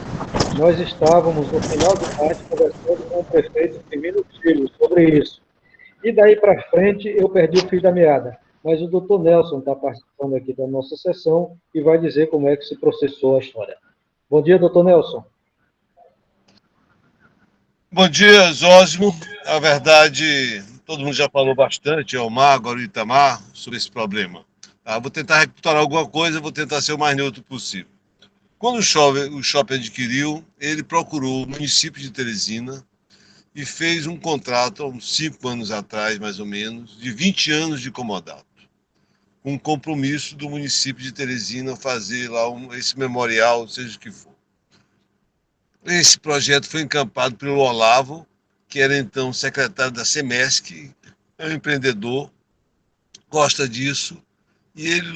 nós estávamos no final do tarde conversando com o prefeito Firmino Filho sobre isso. E daí para frente, eu perdi o fio da meada. Mas o doutor Nelson está participando aqui da nossa sessão e vai dizer como é que se processou a história. Bom dia, doutor Nelson. Bom dia, Zósimo. Na verdade, todo mundo já falou bastante, Elmar, agora o Itamar, sobre esse problema. Vou tentar recapitular alguma coisa, vou tentar ser o mais neutro possível. Quando o shopping adquiriu, ele procurou o município de Teresina e fez um contrato, há uns 5 anos atrás, mais ou menos, de 20 anos de comodato. Um compromisso do município de Teresina fazer lá esse memorial, seja o que for. Esse projeto foi encampado pelo Olavo, que era então secretário da Semesc, é um empreendedor, gosta disso, e ele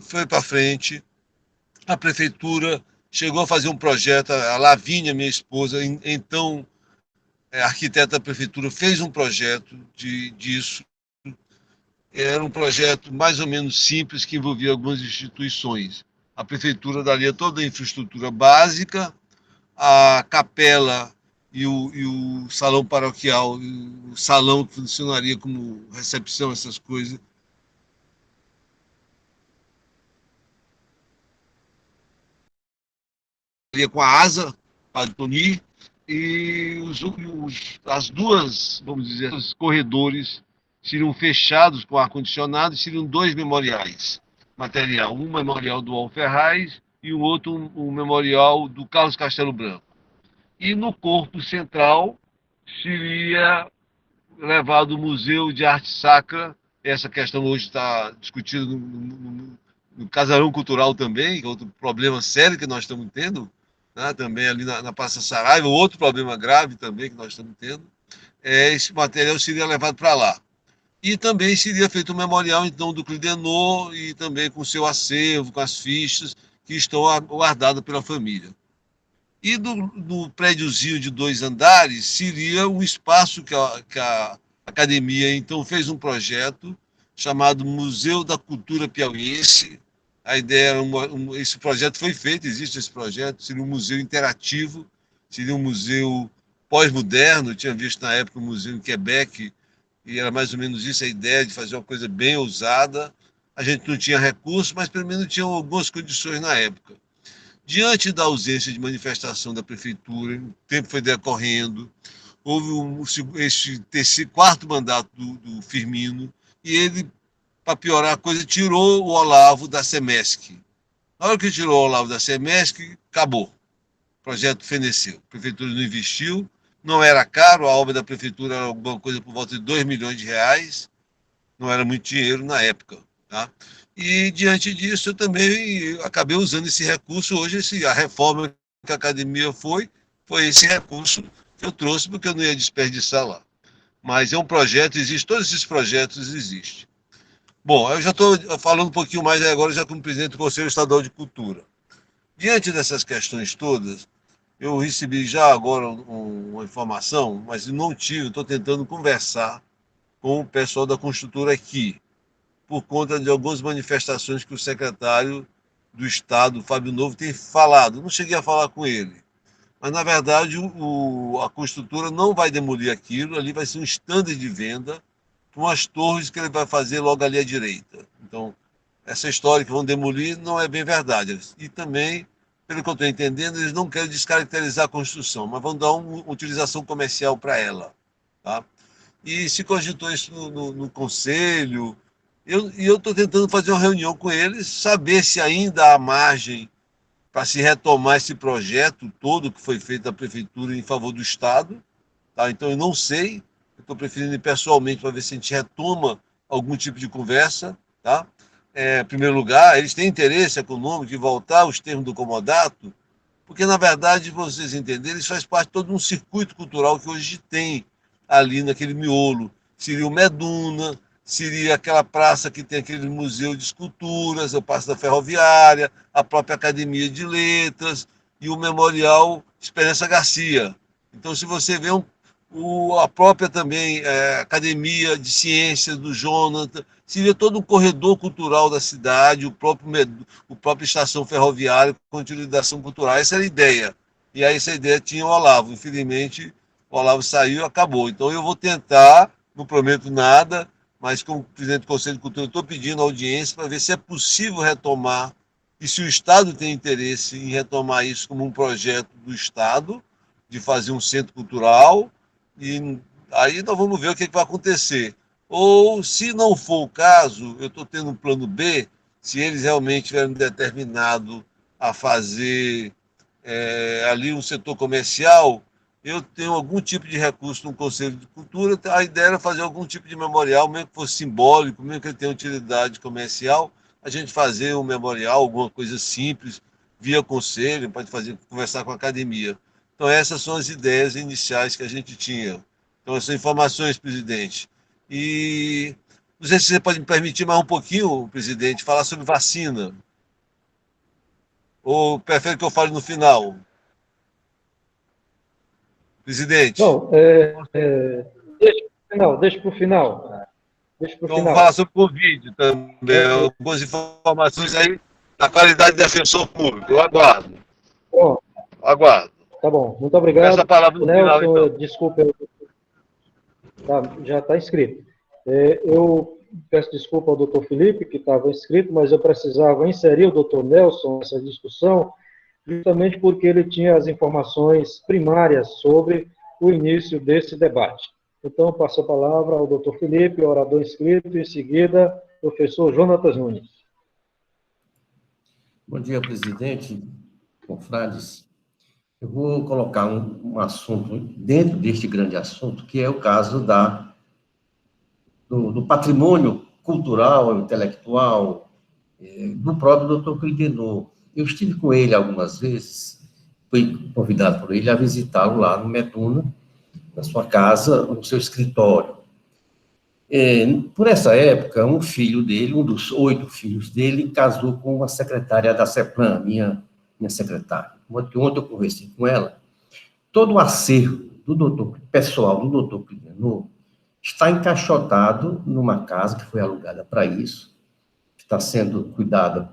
foi para frente. A prefeitura chegou a fazer um projeto, a Lavínia, minha esposa, então arquiteta da prefeitura, fez um projeto disso. Era um projeto mais ou menos simples que envolvia algumas instituições. A prefeitura daria toda a infraestrutura básica, a capela e o salão paroquial, o salão que funcionaria como recepção, essas coisas. Com a asa para Toni e as duas, vamos dizer, os corredores seriam fechados com ar-condicionado, seriam 2 memoriais material, um memorial do Alferraz e o outro um memorial do Carlos Castelo Branco. E no corpo central seria levado o Museu de Arte Sacra. Essa questão hoje está discutida no Casarão Cultural também, que é outro problema sério que nós estamos tendo, né? Também ali na Praça Saraiva, outro problema grave também que nós estamos tendo. Esse material seria levado para lá. E também seria feito um memorial, então, do Clidenor e também com seu acervo, com as fichas que estão guardadas pela família. E do prédiozinho de 2 andares seria um espaço que a academia, então, fez um projeto chamado Museu da Cultura Piauiense. A ideia era esse projeto foi feito, existe esse projeto, seria um museu interativo, seria um museu pós-moderno. Eu tinha visto na época um museu em Quebec, e era mais ou menos isso a ideia, de fazer uma coisa bem ousada. A gente não tinha recursos, mas pelo menos tinha algumas condições na época. Diante da ausência de manifestação da prefeitura, o tempo foi decorrendo, houve esse quarto mandato do Firmino, e ele, para piorar a coisa, tirou o Olavo da Semesc. Na hora que tirou o Olavo da Semesc, acabou. O projeto feneceu. A prefeitura não investiu, não era caro, a obra da prefeitura era alguma coisa por volta de 2 milhões de reais, não era muito dinheiro na época. Tá? E, diante disso, eu também acabei usando esse recurso. Hoje, a reforma que a academia foi esse recurso que eu trouxe, porque eu não ia desperdiçar lá. Mas é um projeto, existe, todos esses projetos existem. Bom, eu já estou falando um pouquinho mais agora, já como presidente do Conselho Estadual de Cultura. Diante dessas questões todas, eu recebi já agora uma informação, mas não tive, estou tentando conversar com o pessoal da construtora aqui, por conta de algumas manifestações que o secretário do Estado, Fábio Novo, tem falado. Não cheguei a falar com ele, mas, na verdade, a construtora não vai demolir aquilo, ali vai ser um stand de venda com as torres que ele vai fazer logo ali à direita. Então, essa história que vão demolir não é bem verdade. E também, pelo que eu estou entendendo, eles não querem descaracterizar a construção, mas vão dar uma utilização comercial para ela. Tá? E se cogitou isso no conselho, e eu estou tentando fazer uma reunião com eles, saber se ainda há margem para se retomar esse projeto todo que foi feito da prefeitura em favor do Estado. Tá? Então, eu não sei, eu estou preferindo ir pessoalmente para ver se a gente retoma algum tipo de conversa. Tá? Em primeiro lugar, eles têm interesse econômico de voltar aos termos do comodato, porque, na verdade, para vocês entenderem, isso faz parte de todo um circuito cultural que hoje tem ali naquele miolo. Seria o Meduna, seria aquela praça que tem aquele museu de esculturas, a Praça da Ferroviária, a própria Academia de Letras e o Memorial Esperança Garcia. Então, se você vê a própria também Academia de Ciências do Jonathan, seria todo um corredor cultural da cidade, o próprio estação ferroviária com utilização cultural. Essa era a ideia. E aí essa ideia tinha o Olavo. Infelizmente, o Olavo saiu e acabou. Então eu vou tentar, não prometo nada, mas como presidente do Conselho de Cultura, estou pedindo audiência para ver se é possível retomar e se o Estado tem interesse em retomar isso como um projeto do Estado, de fazer um centro cultural, e aí nós vamos ver o que vai acontecer. Ou, se não for o caso, eu estou tendo um plano B, se eles realmente tiverem determinado a fazer ali um setor comercial, eu tenho algum tipo de recurso no Conselho de Cultura. A ideia era fazer algum tipo de memorial, mesmo que fosse simbólico, mesmo que ele tenha utilidade comercial, a gente fazer um memorial, alguma coisa simples, via conselho, pode fazer, conversar com a academia. Então, essas são as ideias iniciais que a gente tinha. Então, essas informações, presidente. E não sei se você pode me permitir mais um pouquinho, presidente, falar sobre vacina. Ou prefere que eu fale no final? Presidente. Não, deixa para o final. Deixa para o Então, final. falar sobre o Covid também, algumas informações aí da qualidade de defensor público. Eu aguardo. Bom, Aguardo. tá bom, muito obrigado. Peço a palavra no final, Nelson, então. desculpa, já está inscrito. Eu peço desculpa ao doutor Felipe, que estava inscrito, mas eu precisava inserir o doutor Nelson nessa discussão, justamente porque ele tinha as informações primárias sobre o início desse debate. Então, passo a palavra ao doutor Felipe, orador inscrito, e em seguida, professor Jonatas Nunes. Bom dia, presidente, confrades. Eu vou colocar um assunto dentro deste grande assunto, que é o caso do patrimônio cultural, intelectual, do próprio doutor Cridenor. Eu estive com ele algumas vezes, fui convidado por ele a visitá-lo lá no Metuna, na sua casa, no seu escritório. Por essa época, um filho dele, um dos 8 filhos dele, casou com uma secretária da CEPLAN, minha secretária. Ontem eu conversei com ela. Todo o acervo pessoal do doutor Cridenor está encaixotado numa casa que foi alugada para isso, que está sendo cuidada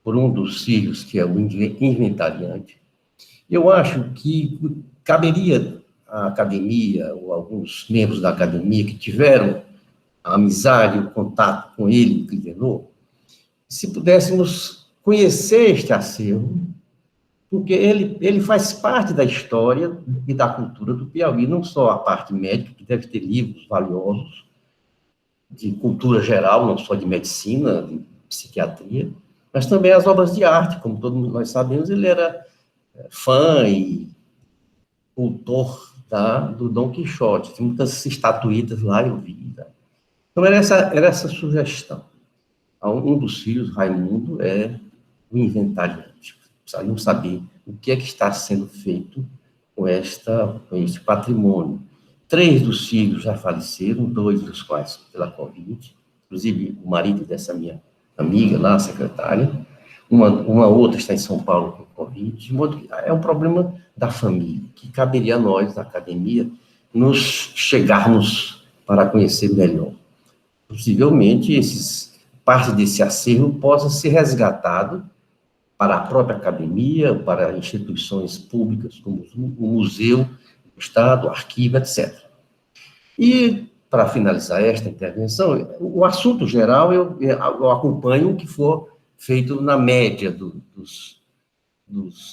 por um dos filhos, que é o inventariante. Eu acho que caberia à academia, ou alguns membros da academia que tiveram a amizade, o contato com ele, o Cridenor, se pudéssemos conhecer este acervo, porque ele faz parte da história e da cultura do Piauí, não só a parte médica, que deve ter livros valiosos, de cultura geral, não só de medicina, de psiquiatria, mas também as obras de arte, como todos nós sabemos, ele era fã e autor do Dom Quixote, tem muitas estatuetas lá, eu vi. Tá? Então, era essa sugestão. Um dos filhos, Raimundo, é o inventariante. Precisariam saber o que é que está sendo feito com esse patrimônio. 3 dos filhos já faleceram, 2 dos quais pela Covid, inclusive o marido dessa minha amiga lá, a secretária, uma outra está em São Paulo com Covid, de modo que é um problema da família, que caberia a nós, da academia, nos chegarmos para conhecer melhor. Possivelmente, parte desse acervo possa ser resgatado para a própria academia, para instituições públicas, como o Museu do Estado, o Arquivo, etc. E, para finalizar esta intervenção, o assunto geral eu acompanho o que for feito na média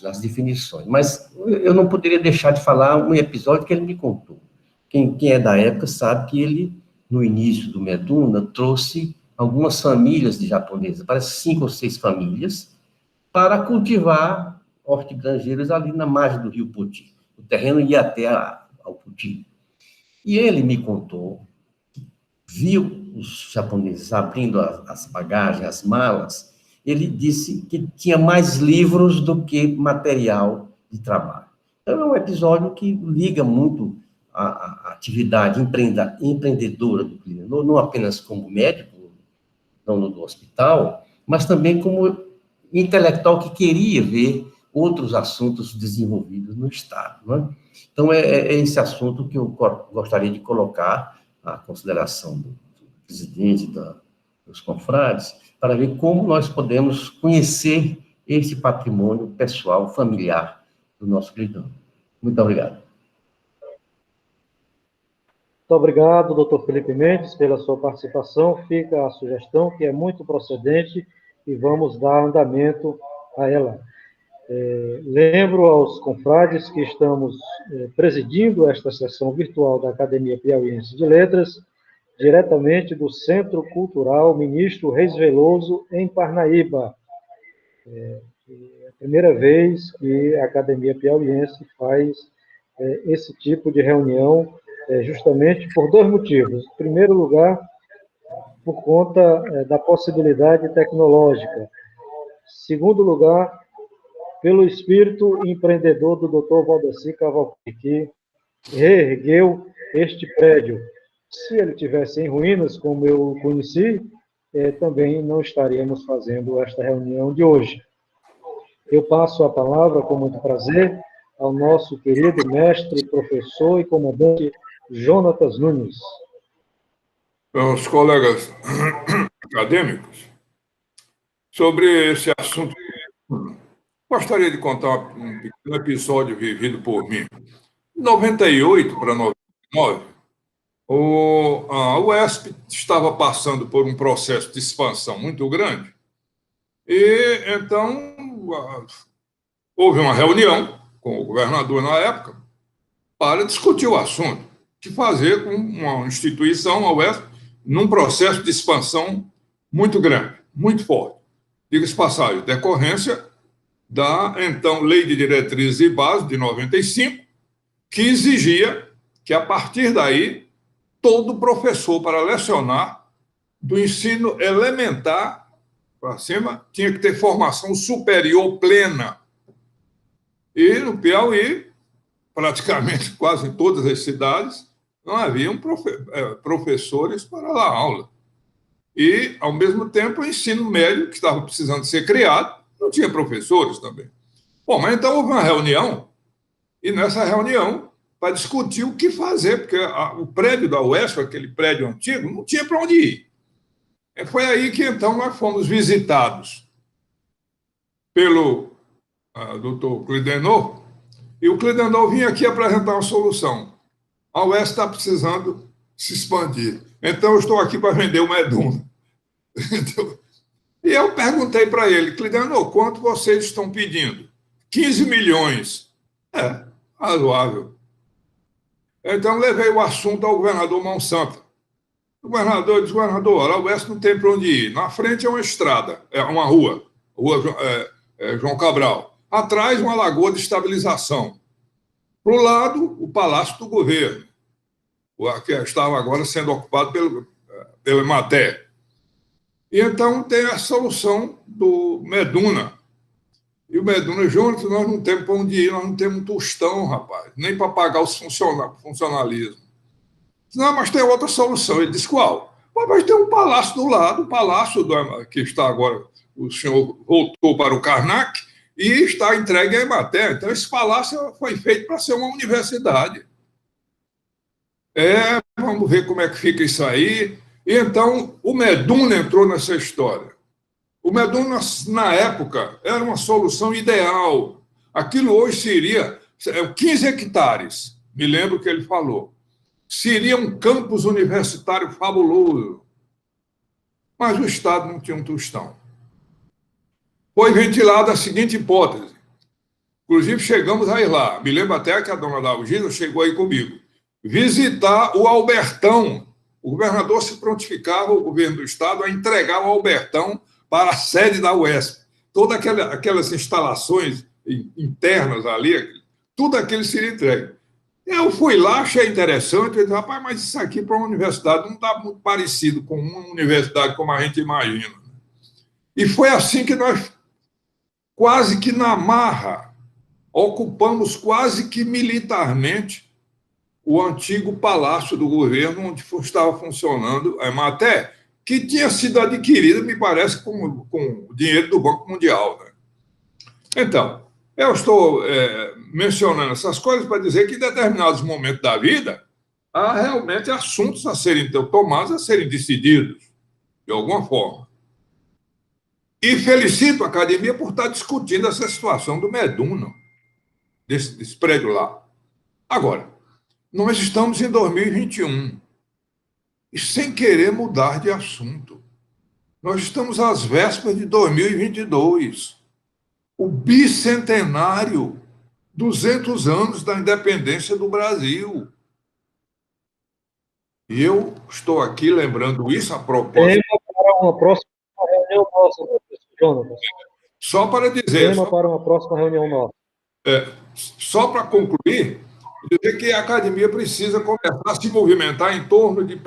das definições, mas eu não poderia deixar de falar um episódio que ele me contou. Quem é da época sabe que ele, no início do Metuna, trouxe algumas famílias de japoneses, parece 5 ou 6 famílias, para cultivar hortigranjeiros ali na margem do rio Poti. O terreno ia até ao Poti. E ele me contou, viu os japoneses abrindo as bagagens, as malas, ele disse que tinha mais livros do que material de trabalho. Então, é um episódio que liga muito a atividade empreendedora do Cridenor, não apenas como médico, dono do hospital, mas também como intelectual que queria ver outros assuntos desenvolvidos no Estado. Não é? Então, é esse assunto que eu gostaria de colocar à consideração do presidente dos confrades, para ver como nós podemos conhecer esse patrimônio pessoal, familiar do nosso Cridenor. Muito obrigado. Muito obrigado, doutor Felipe Mendes, pela sua participação. Fica a sugestão, que é muito procedente, e vamos dar andamento a ela. Lembro aos confrades que estamos presidindo esta sessão virtual da Academia Piauiense de Letras, diretamente do Centro Cultural Ministro Reis Veloso, em Parnaíba. É a primeira vez que a Academia Piauiense faz esse tipo de reunião, justamente por dois motivos. Em primeiro lugar, por conta da possibilidade tecnológica. Segundo lugar, pelo espírito empreendedor do Dr. Valdeci Cavalcante, que reergueu este prédio. Se ele tivesse em ruínas, como eu o conheci, também não estaríamos fazendo esta reunião de hoje. Eu passo a palavra, com muito prazer, ao nosso querido mestre, professor e comandante Jonatas Nunes. Os colegas acadêmicos, sobre esse assunto, gostaria de contar um pequeno episódio vivido por mim. Em 98 para 99, a UESP estava passando por um processo de expansão muito grande, e então houve uma reunião com o governador na época para discutir o assunto, o que fazer com uma instituição, a UESP, num processo de expansão muito grande, muito forte. Diga-se passagem, decorrência da, então, Lei de Diretrizes e Bases de 95, que exigia que, a partir daí, todo professor para lecionar do ensino elementar para cima tinha que ter formação superior plena. E no Piauí, praticamente quase em todas as cidades, não haviam professores para dar aula. E, ao mesmo tempo, o ensino médio, que estava precisando ser criado, não tinha professores também. Bom, mas então houve uma reunião, e nessa reunião, para discutir o que fazer, porque o prédio da UESP, aquele prédio antigo, não tinha para onde ir. Foi aí que, então, nós fomos visitados pelo doutor Clidenor, e o Clidenor vinha aqui apresentar uma solução. A UESP está precisando se expandir. Então, eu estou aqui para vender o Meduna. E eu perguntei para ele, Clidenor, quanto vocês estão pedindo? 15 milhões. Razoável. Então, levei o assunto ao governador Monsanto. O governador disse, governador, a UESP não tem para onde ir. Na frente é uma estrada, é uma rua João Cabral. Atrás, uma lagoa de estabilização. Para o lado, o Palácio do Governo, que estava agora sendo ocupado pelo Ematé. E então tem a solução do Meduna. E o Meduna, Jonas, nós não temos para onde ir, nós não temos um tostão, rapaz, nem para pagar os funcionalismo. Não, mas tem outra solução. Ele disse, qual? Mas tem um palácio do lado, o palácio que está agora, o senhor voltou para o Karnak e está entregue à Ematé. Então, esse palácio foi feito para ser uma universidade. Vamos ver como é que fica isso aí. E então, o Meduna entrou nessa história. O Meduna, na época, era uma solução ideal. Aquilo hoje seria 15 hectares, me lembro que ele falou. Seria um campus universitário fabuloso. Mas o Estado não tinha um tostão. Foi ventilada a seguinte hipótese. Inclusive, chegamos a ir lá. Me lembro até que a dona Dalgisa chegou aí comigo. Visitar o Albertão. O governador se prontificava, o governo do Estado, a entregar o Albertão para a sede da UESP. Todas aquelas instalações internas ali, tudo aquilo seria entregue. Eu fui lá, achei interessante, eu disse, rapaz, mas isso aqui para uma universidade não está muito parecido com uma universidade como a gente imagina. E foi assim que nós, quase que na marra, ocupamos quase que militarmente o antigo palácio do governo, onde estava funcionando a Ematé, que tinha sido adquirida, me parece, com o dinheiro do Banco Mundial. Né? Então, eu estou mencionando essas coisas para dizer que, em determinados momentos da vida, há realmente assuntos a serem tomados, a serem decididos, de alguma forma. E felicito a academia por estar discutindo essa situação do Meduna, desse prédio lá. Agora, nós estamos em 2021 e sem querer mudar de assunto. Nós estamos às vésperas de 2022, o bicentenário, 200 anos da independência do Brasil. E eu estou aqui lembrando isso a propósito. Tema para uma próxima reunião nossa, professor Jonatas. Só para dizer. Tema para uma próxima reunião nossa. Só para concluir, dizer que a academia precisa começar a se movimentar em torno de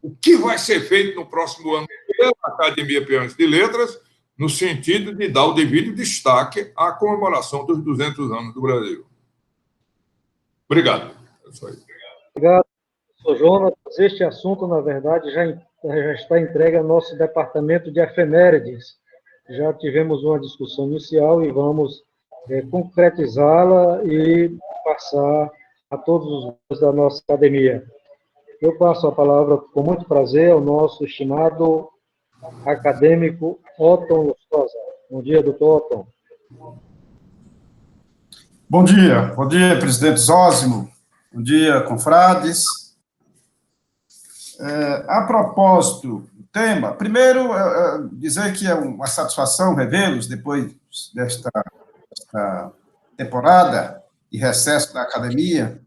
o que vai ser feito no próximo ano pela Academia Piauiense de Letras, no sentido de dar o devido destaque à comemoração dos 200 anos do Brasil. Obrigado. É isso aí. Obrigado, professor Jonatas. Este assunto, na verdade, já está entregue ao nosso departamento de efemérides. Já tivemos uma discussão inicial e vamos concretizá-la e passar a todos os membros da nossa academia. Eu passo a palavra, com muito prazer, ao nosso estimado acadêmico Otton Lustosa. Bom dia, doutor Otton. Bom dia, presidente Zósimo. Bom dia, confrades. A propósito do tema, primeiro, dizer que é uma satisfação revê-los depois desta temporada de recesso da academia.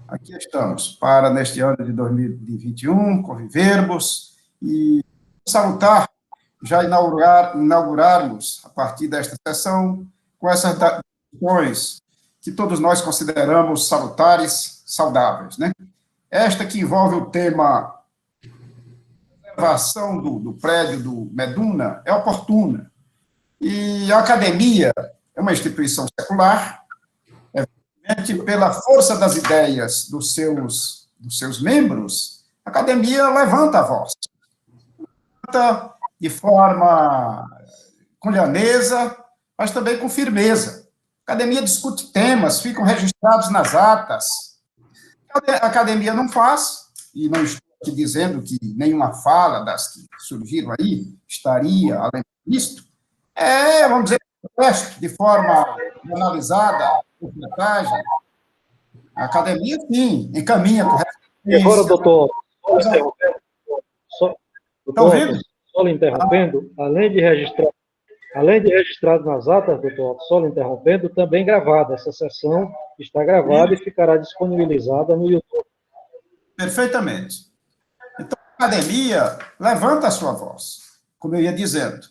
Aqui estamos, para, neste ano de 2021, convivermos e salutar, já inaugurarmos, a partir desta sessão, com essas discussões que todos nós consideramos salutares, saudáveis, né? Esta que envolve o tema preservação do prédio do Meduna é oportuna. E a academia é uma instituição secular, pela força das ideias dos seus membros, a academia levanta a voz. Levanta de forma com lhaneza, mas também com firmeza. A academia discute temas, ficam registrados nas atas. A academia não faz, e não estou aqui dizendo que nenhuma fala das que surgiram aí estaria além disto, vamos dizer, de forma analisada, por vantagem. A academia, sim, encaminha corretamente. E agora, doutor, só lhe interrompendo, além de registrado nas atas, doutor, só lhe interrompendo, também gravada. Essa sessão está gravada e ficará disponibilizada no YouTube. Perfeitamente. Então, a academia levanta a sua voz, como eu ia dizendo,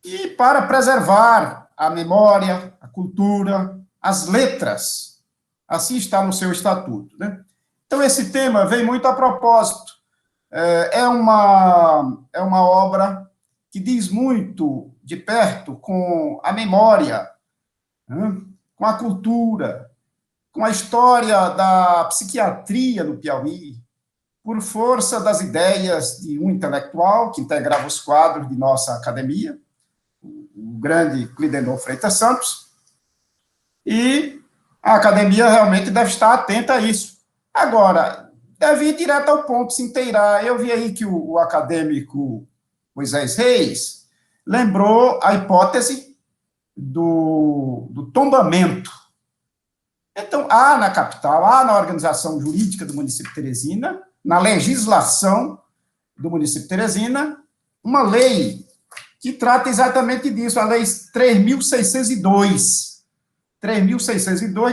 e para preservar a memória, a cultura, as letras. Assim está no seu estatuto, né? Então, esse tema vem muito a propósito. É uma obra que diz muito de perto com a memória, né? Com a cultura, com a história da psiquiatria no Piauí, por força das ideias de um intelectual que integrava os quadros de nossa academia, o grande Clidenor Freitas Santos, e a academia realmente deve estar atenta a isso. Agora, deve ir direto ao ponto, se inteirar. Eu vi aí que o acadêmico Moisés Reis lembrou a hipótese do tombamento. Então, há na capital, há na organização jurídica do município de Teresina, na legislação do município de Teresina, uma lei que trata exatamente disso, a Lei 3.602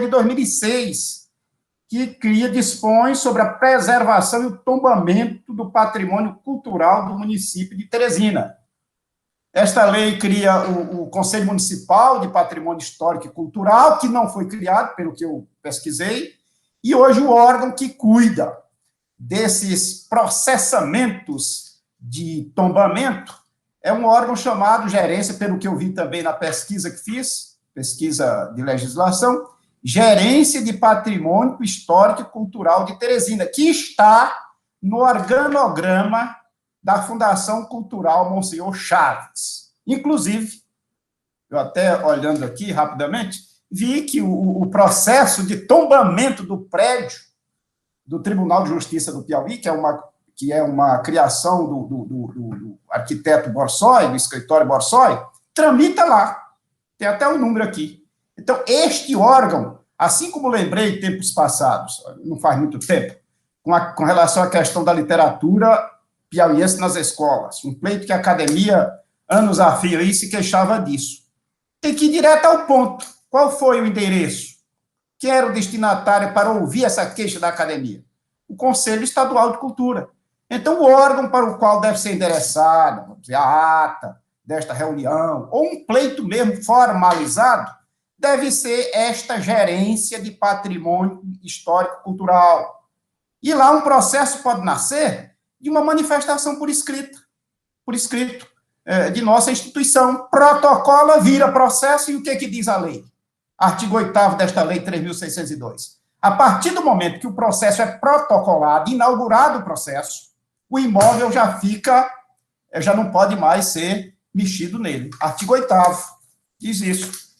de 2006, que dispõe sobre a preservação e o tombamento do patrimônio cultural do município de Teresina. Esta lei cria o Conselho Municipal de Patrimônio Histórico e Cultural, que não foi criado, pelo que eu pesquisei, e hoje o órgão que cuida desses processamentos de tombamento é um órgão chamado Gerência, pelo que eu vi também na pesquisa que fiz, pesquisa de legislação, Gerência de Patrimônio Histórico e Cultural de Teresina, que está no organograma da Fundação Cultural Monsenhor Chaves. Inclusive, eu até olhando aqui rapidamente, vi que o processo de tombamento do prédio do Tribunal de Justiça do Piauí, que é uma criação do arquiteto Borsoi, do escritório Borsoi, tramita lá. Tem até um número aqui. Então, este órgão, assim como lembrei tempos passados, não faz muito tempo, com relação à questão da literatura piauiense nas escolas, um pleito que a academia, anos a fio aí, se queixava disso. Tem que ir direto ao ponto. Qual foi o endereço? Quem era o destinatário para ouvir essa queixa da academia? o Conselho Estadual de Cultura. Então, o órgão para o qual deve ser endereçada, vamos dizer, a ata desta reunião, ou um pleito mesmo formalizado, deve ser esta gerência de patrimônio histórico-cultural. E lá um processo pode nascer de uma manifestação por escrito, de nossa instituição. Protocola vira processo, e o que diz a lei? Artigo 8º desta lei 3.602. A partir do momento que o processo é protocolado, inaugurado o processo, o imóvel já não pode mais ser mexido nele. Artigo 8º diz isso.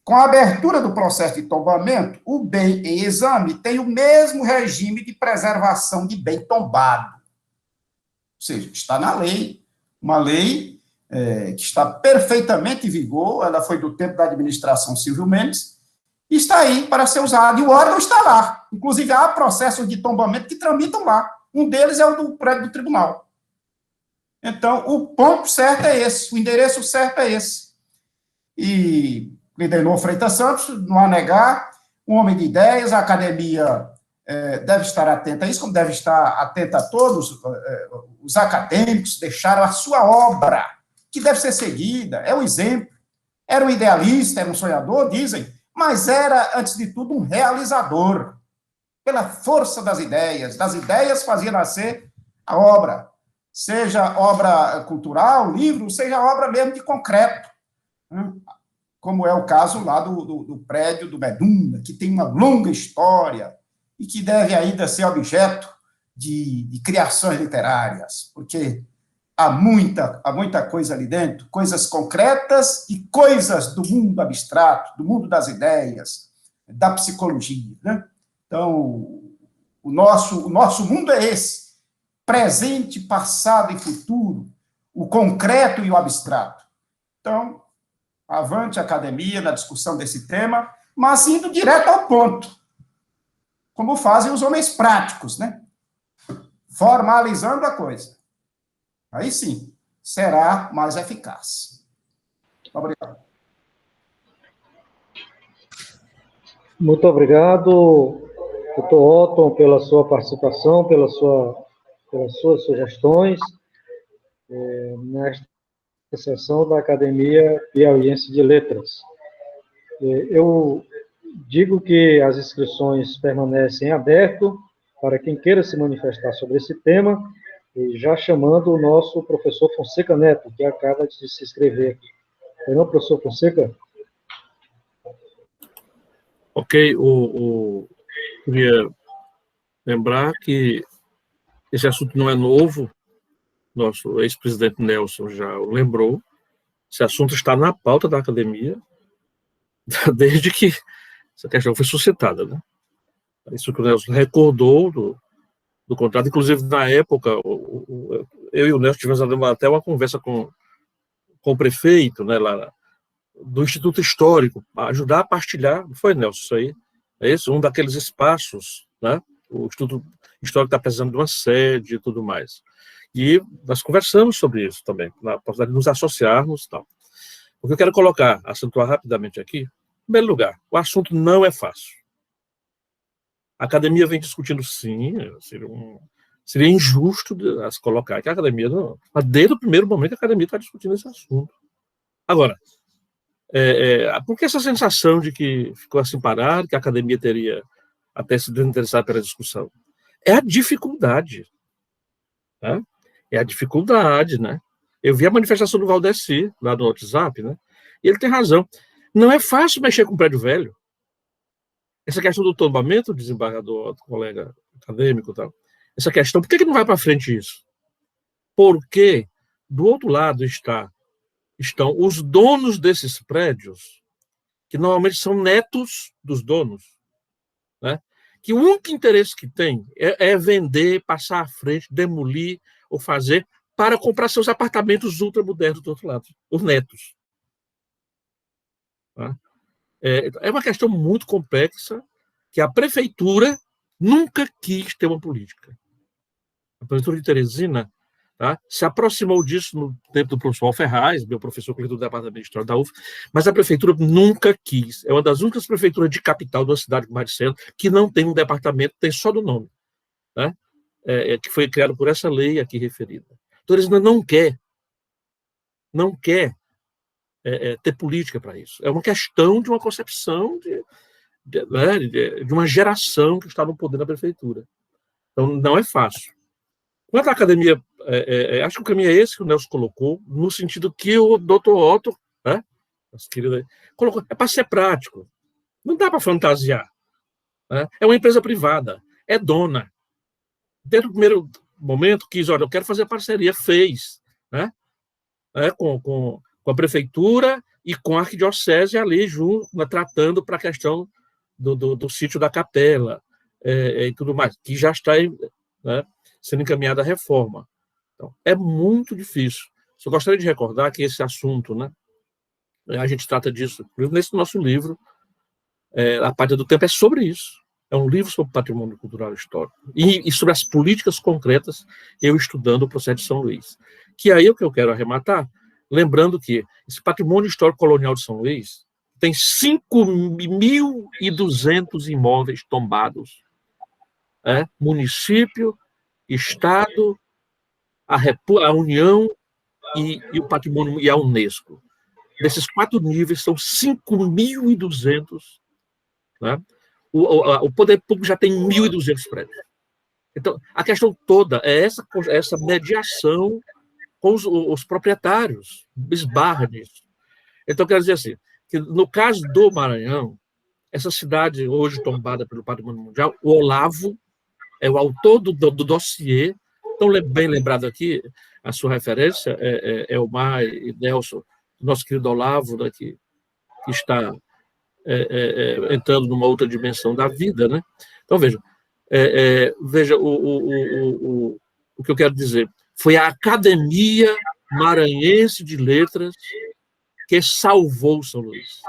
Com a abertura do processo de tombamento, o bem em exame tem o mesmo regime de preservação de bem tombado. Ou seja, está na lei, uma lei que está perfeitamente em vigor, ela foi do tempo da administração Silvio Mendes, e está aí para ser usada, e o órgão está lá. Inclusive, há processos de tombamento que tramitam lá. Um deles é o do prédio do tribunal. Então, o ponto certo é esse, o endereço certo é esse. E Clidenor Freitas Santos, não há negar, um homem de ideias, a academia deve estar atenta a isso, como deve estar atenta a todos os acadêmicos, deixaram a sua obra, que deve ser seguida, é um exemplo. Era um idealista, era um sonhador, dizem, mas era, antes de tudo, um realizador. Pela força das ideias fazia nascer a obra, seja obra cultural, livro, seja obra mesmo de concreto, né? Como é o caso lá do prédio do Meduna, que tem uma longa história e que deve ainda ser objeto de criações literárias, porque há muita coisa ali dentro, coisas concretas e coisas do mundo abstrato, do mundo das ideias, da psicologia, né? Então, o nosso mundo é esse, presente, passado e futuro, o concreto e o abstrato. Então, avante a academia na discussão desse tema, mas indo direto ao ponto, como fazem os homens práticos, né? Formalizando a coisa. Aí sim, será mais eficaz. Obrigado. Muito obrigado, doutor Otton, pela sua participação, pelas suas sugestões nesta sessão da Academia Piauiense de Letras. Eu digo que as inscrições permanecem abertas para quem queira se manifestar sobre esse tema, e já chamando o nosso professor Fonseca Neto, que acaba de se inscrever aqui. Não, professor Fonseca? Ok, queria lembrar que esse assunto não é novo, nosso ex-presidente Nelson já o lembrou, esse assunto está na pauta da academia, desde que essa questão foi suscitada, né? Isso que o Nelson recordou do contrato, inclusive na época, eu e o Nelson tivemos até uma conversa com o prefeito, né, lá do Instituto Histórico, para ajudar a partilhar, não foi, Nelson, isso aí? É isso, um daqueles espaços, né? O Instituto Histórico está precisando de uma sede e tudo mais. E nós conversamos sobre isso também, na possibilidade de nos associarmos e tal. O que eu quero acentuar rapidamente aqui, em primeiro lugar, o assunto não é fácil. A academia vem discutindo, sim, seria injusto as colocar, que a academia não... Mas desde o primeiro momento a academia está discutindo esse assunto. Agora, por que essa sensação de que ficou assim parado, que a academia teria até se desinteressado pela discussão? É a dificuldade. Né? É a dificuldade, né? Eu vi a manifestação do Valdeci, lá no WhatsApp, né? E ele tem razão. Não é fácil mexer com um prédio velho. Essa questão do tombamento, desembargador, colega acadêmico e tal, essa questão, por que não vai para frente isso? Porque do outro lado estão os donos desses prédios, que normalmente são netos dos donos, né? Que o único interesse que tem é vender, passar à frente, demolir ou fazer para comprar seus apartamentos ultramodernos do outro lado, os netos. Tá? É uma questão muito complexa que a prefeitura nunca quis ter uma política. A prefeitura de Teresina, tá, se aproximou disso no tempo do professor Ferraz, meu professor do departamento de História da UF, mas a prefeitura nunca quis. É uma das únicas prefeituras de capital de uma cidade como Maricela que não tem um departamento, tem só do nome. né, que foi criado por essa lei aqui referida. Teresina não quer ter política para isso. É uma questão de uma concepção de uma geração que está no poder da prefeitura. Então, não é fácil. Quanto à academia, acho que o caminho é esse que o Nelson colocou, no sentido que o doutor Otto, né, colocou, é para ser prático. Não dá para fantasiar. Né? É uma empresa privada, é dona. Desde o primeiro momento, quis, olha, eu quero fazer parceria, fez. Né? Com a prefeitura e com a arquidiocese ali junto, tratando para a questão do sítio da capela e tudo mais, que já está né, sendo encaminhada a reforma. Então, é muito difícil. Só gostaria de recordar que esse assunto, né, a gente trata disso, nesse nosso livro, A Pátria do Tempo, é sobre isso. É um livro sobre patrimônio cultural e histórico. E sobre as políticas concretas, eu estudando o processo de São Luís. Que aí é o que eu quero arrematar, lembrando que esse patrimônio histórico colonial de São Luís tem 5.200 imóveis tombados. Município, Estado, a União e o patrimônio e a Unesco. Desses 4 níveis, são 5.200. Né? O poder público já tem 1.200 prédios. Então, a questão toda é essa mediação com os proprietários, esbarra nisso. Então, quero dizer assim, que no caso do Maranhão, essa cidade hoje tombada pelo Patrimônio Mundial, o Olavo é o autor do dossiê, então bem lembrado aqui, a sua referência é o Mar e Nelson, nosso querido Olavo, né, que está entrando numa outra dimensão da vida, né? Então, veja o que eu quero dizer. Foi a Academia Maranhense de Letras que salvou São Luís,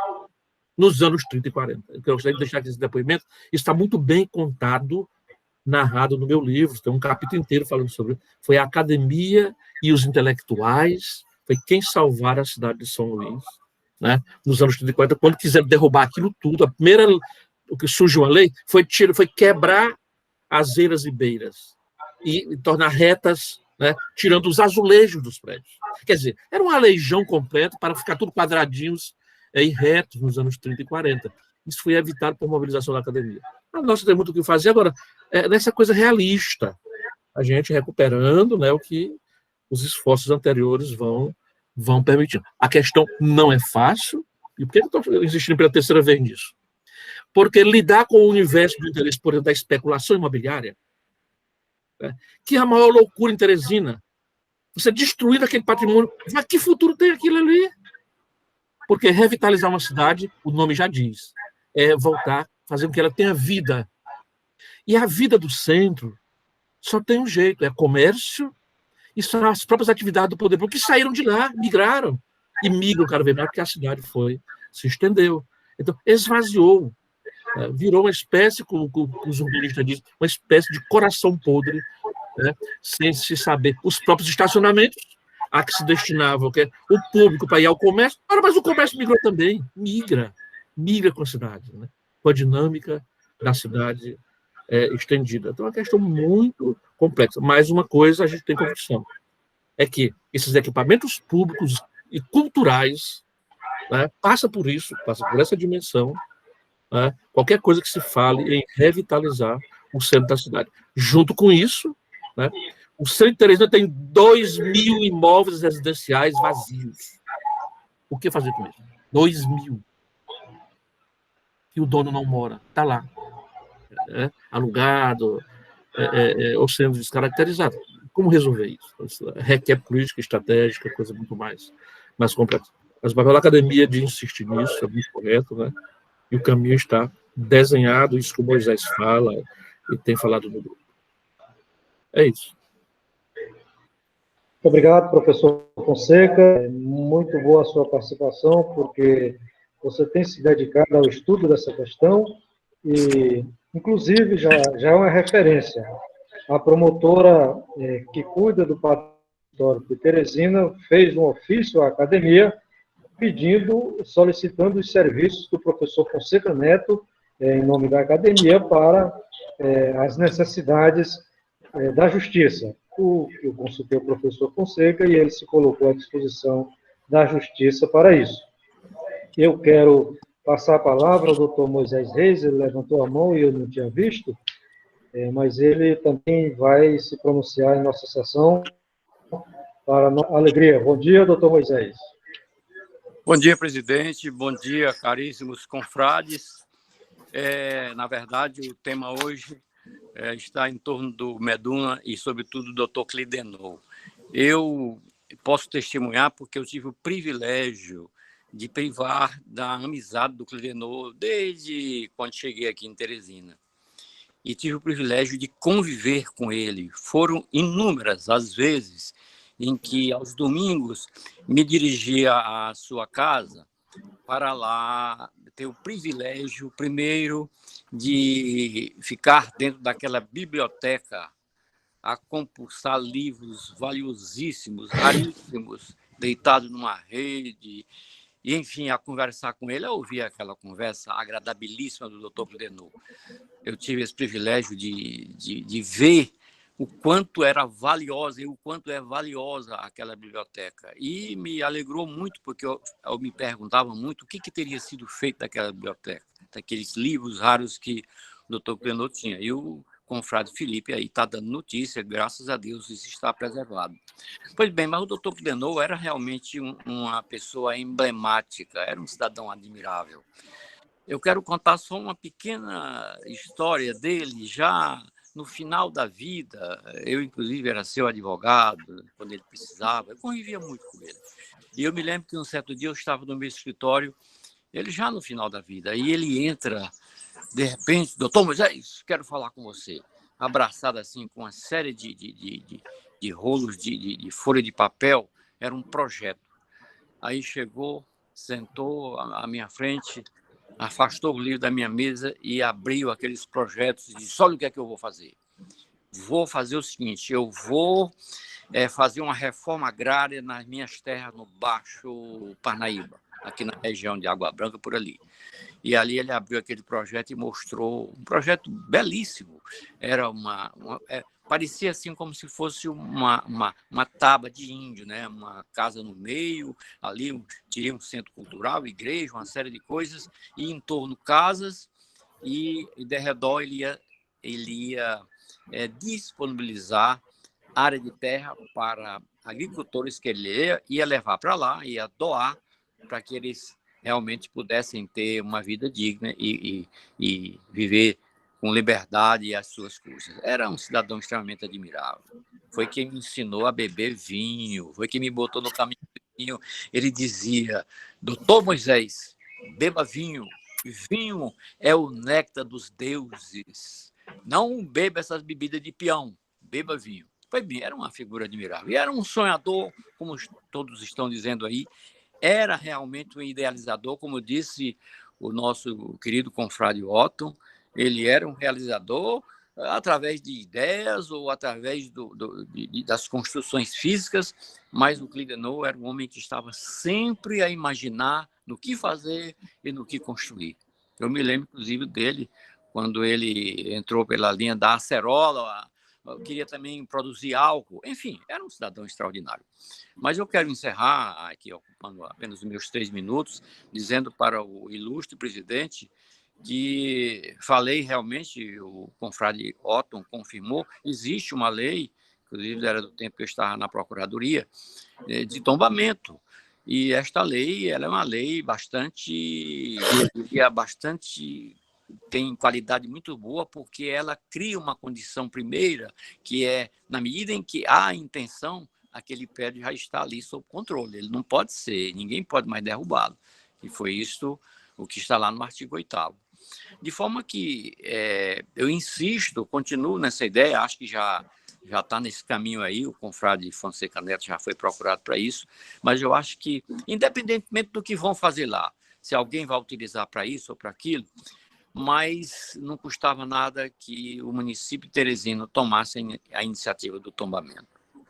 nos anos 30 e 40. Eu gostaria de deixar aqui esse depoimento. Está muito bem contado, narrado no meu livro, tem um capítulo inteiro falando sobre isso. Foi a Academia e os intelectuais, foi quem salvaram a cidade de São Luís, né, nos anos 30 e 40, quando quiseram derrubar aquilo tudo. A primeira, o que surgiu a lei, foi quebrar as eiras e beiras e tornar retas, né, tirando os azulejos dos prédios. Quer dizer, era uma legião completa para ficar tudo quadradinhos e retos nos anos 30 e 40. Isso foi evitado por mobilização da academia. A nossa tem muito o que fazer agora, nessa coisa realista, a gente recuperando, né, o que os esforços anteriores vão permitindo. A questão não é fácil, e por que eu estou insistindo pela terceira vez nisso? Porque lidar com o universo do interesse, por exemplo, da especulação imobiliária, né, que é a maior loucura em Teresina, você destruindo aquele patrimônio, mas que futuro tem aquilo ali? Porque revitalizar uma cidade, o nome já diz, é voltar, fazer com que ela tenha vida. E a vida do centro só tem um jeito, é comércio e são as próprias atividades do poder público que saíram de lá, migraram. E migram cada vez mais porque a cidade se estendeu. Então, esvaziou. Virou uma espécie, como os urbanistas dizem, uma espécie de coração podre, né, sem se saber. Os próprios estacionamentos a que se destinava o público para ir ao comércio, mas o comércio migrou também, migra com a cidade, né, com a dinâmica da cidade estendida. Então, é uma questão muito complexa. Mais uma coisa a gente tem convicção, é que esses equipamentos públicos e culturais, né, passa por essa dimensão, né, qualquer coisa que se fale em revitalizar o centro da cidade. Junto com isso, né, o centro de Teresina tem 2.000 imóveis residenciais vazios. O que fazer com isso? 2.000. E o dono não mora, está lá. Alugado, ou sendo descaracterizado. Como resolver isso? Requer política estratégica, coisa muito mais complexa. Mas o papel da academia de insistir nisso é muito correto, né? E o caminho está desenhado, isso que o Moisés fala e tem falado no grupo. É isso. Muito obrigado, professor Fonseca. Muito boa a sua participação, porque você tem se dedicado ao estudo dessa questão e, inclusive, já é uma referência. A promotora que cuida do patrimônio histórico de Teresina fez um ofício à academia solicitando os serviços do professor Fonseca Neto, em nome da academia, para as necessidades da Justiça. Eu consultei o professor Fonseca e ele se colocou à disposição da Justiça para isso. Eu quero passar a palavra ao doutor Moisés Reis, ele levantou a mão e eu não tinha visto, mas ele também vai se pronunciar em nossa sessão para a alegria. Bom dia, doutor Moisés. Bom dia, presidente. Bom dia, caríssimos confrades. Na verdade, o tema hoje está em torno do Meduna e, sobretudo, do Dr. Clidenot. Eu posso testemunhar porque eu tive o privilégio de privar da amizade do Clidenot desde quando cheguei aqui em Teresina. E tive o privilégio de conviver com ele. Foram inúmeras as vezes em que, aos domingos, me dirigia à sua casa para lá ter o privilégio, primeiro, de ficar dentro daquela biblioteca a compulsar livros valiosíssimos, raríssimos, deitados numa rede, e, enfim, a conversar com ele, a ouvir aquela conversa agradabilíssima do Dr. Clidenot. Eu tive esse privilégio de ver o quanto era valiosa e o quanto é valiosa aquela biblioteca. E me alegrou muito, porque eu me perguntava muito o que teria sido feito daquela biblioteca, daqueles livros raros que o Dr. Clidenot tinha. E o confrade Felipe aí está dando notícia, graças a Deus isso está preservado. Pois bem, mas o Dr. Clidenot era realmente uma pessoa emblemática, era um cidadão admirável. Eu quero contar só uma pequena história dele, já no final da vida. Eu, inclusive, era seu advogado, quando ele precisava, eu convivia muito com ele. E eu me lembro que um certo dia eu estava no meu escritório, ele já no final da vida, e ele entra, de repente, doutor Moisés, quero falar com você, abraçado assim, com uma série de rolos de folha de papel, era um projeto. Aí chegou, sentou à minha frente, afastou o livro da minha mesa e abriu aqueles projetos e disse, olha o que é que eu vou fazer. Vou fazer o seguinte, eu vou fazer uma reforma agrária nas minhas terras no Baixo Parnaíba, aqui na região de Água Branca, por ali. E ali ele abriu aquele projeto e mostrou um projeto belíssimo. Era parecia assim como se fosse uma taba de índio, né? Uma casa no meio, ali tinha um centro cultural, igreja, uma série de coisas, e em torno casas, e de redor ele ia disponibilizar área de terra para agricultores que ele ia levar para lá, ia doar, para que eles realmente pudessem ter uma vida digna e viver com liberdade as suas coisas. Era um cidadão extremamente admirável. Foi quem me ensinou a beber vinho, foi quem me botou no caminho do vinho. Ele dizia, doutor Moisés, beba vinho. Vinho é o néctar dos deuses. Não beba essas bebidas de peão, beba vinho. Foi bem, era uma figura admirável. E era um sonhador, como todos estão dizendo aí, era realmente um idealizador, como disse o nosso querido confrade Otton, ele era um realizador através de ideias ou através das construções físicas, mas o Clidenot era um homem que estava sempre a imaginar no que fazer e no que construir. Eu me lembro, inclusive, dele, quando ele entrou pela linha da acerola, queria também produzir álcool. Enfim, era um cidadão extraordinário. Mas eu quero encerrar aqui, ocupando apenas os meus 3 minutos, dizendo para o ilustre presidente que falei realmente, o confrade Otton confirmou, existe uma lei, inclusive era do tempo que eu estava na Procuradoria, de tombamento. E esta lei, ela é uma lei bastante tem qualidade muito boa, porque ela cria uma condição primeira, que é, na medida em que há a intenção, aquele prédio já está ali sob controle. Ele não pode ser, ninguém pode mais derrubá-lo. E foi isso o que está lá no artigo 8º. De forma que eu insisto, continuo nessa ideia, acho que já está nesse caminho aí, o confrade Fonseca Neto já foi procurado para isso, mas eu acho que, independentemente do que vão fazer lá, se alguém vai utilizar para isso ou para aquilo, mas não custava nada que o município de Teresina tomasse a iniciativa do tombamento.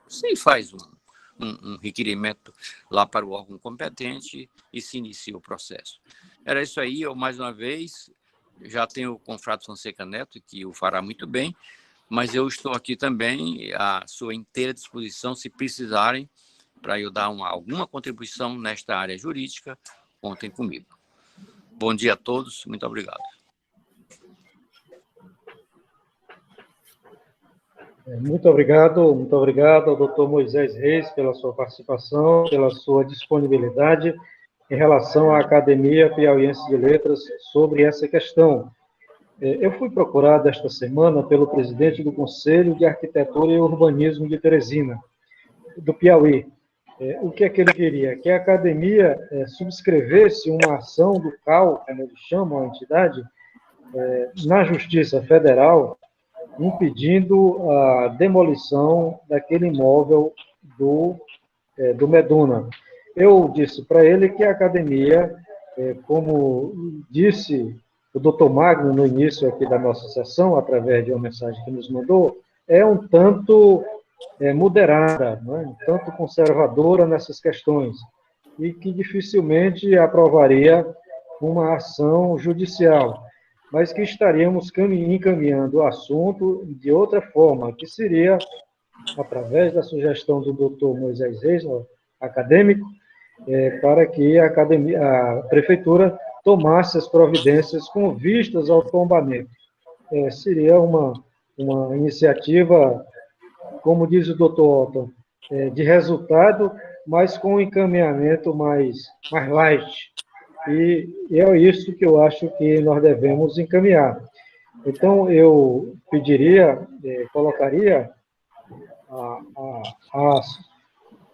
Você faz um requerimento lá para o órgão competente e se inicia o processo. Era isso aí, eu mais uma vez já tenho o confrade Fonseca Neto, que o fará muito bem, mas eu estou aqui também à sua inteira disposição, se precisarem, para eu dar alguma contribuição nesta área jurídica, contem comigo. Bom dia a todos, muito obrigado. Muito obrigado ao doutor Moisés Reis pela sua participação, pela sua disponibilidade em relação à Academia Piauiense de Letras sobre essa questão. Eu fui procurado esta semana pelo presidente do Conselho de Arquitetura e Urbanismo de Teresina, do Piauí. O que é que ele queria? Que a academia subscrevesse uma ação do CAU, como eles chamam a entidade, na Justiça Federal, impedindo a demolição daquele imóvel do Meduna. Eu disse para ele que a academia, como disse o doutor Magno no início aqui da nossa sessão, através de uma mensagem que nos mandou, é um tanto moderada, não é? Um tanto conservadora nessas questões, e que dificilmente aprovaria uma ação judicial, mas que estaríamos encaminhando o assunto de outra forma, que seria, através da sugestão do doutor Moisés Reis, acadêmico, para que a prefeitura tomasse as providências com vistas ao tombamento. Seria uma iniciativa, como diz o doutor Otton, de resultado, mas com um encaminhamento mais light. E é isso que eu acho que nós devemos encaminhar. Então, eu pediria, colocaria a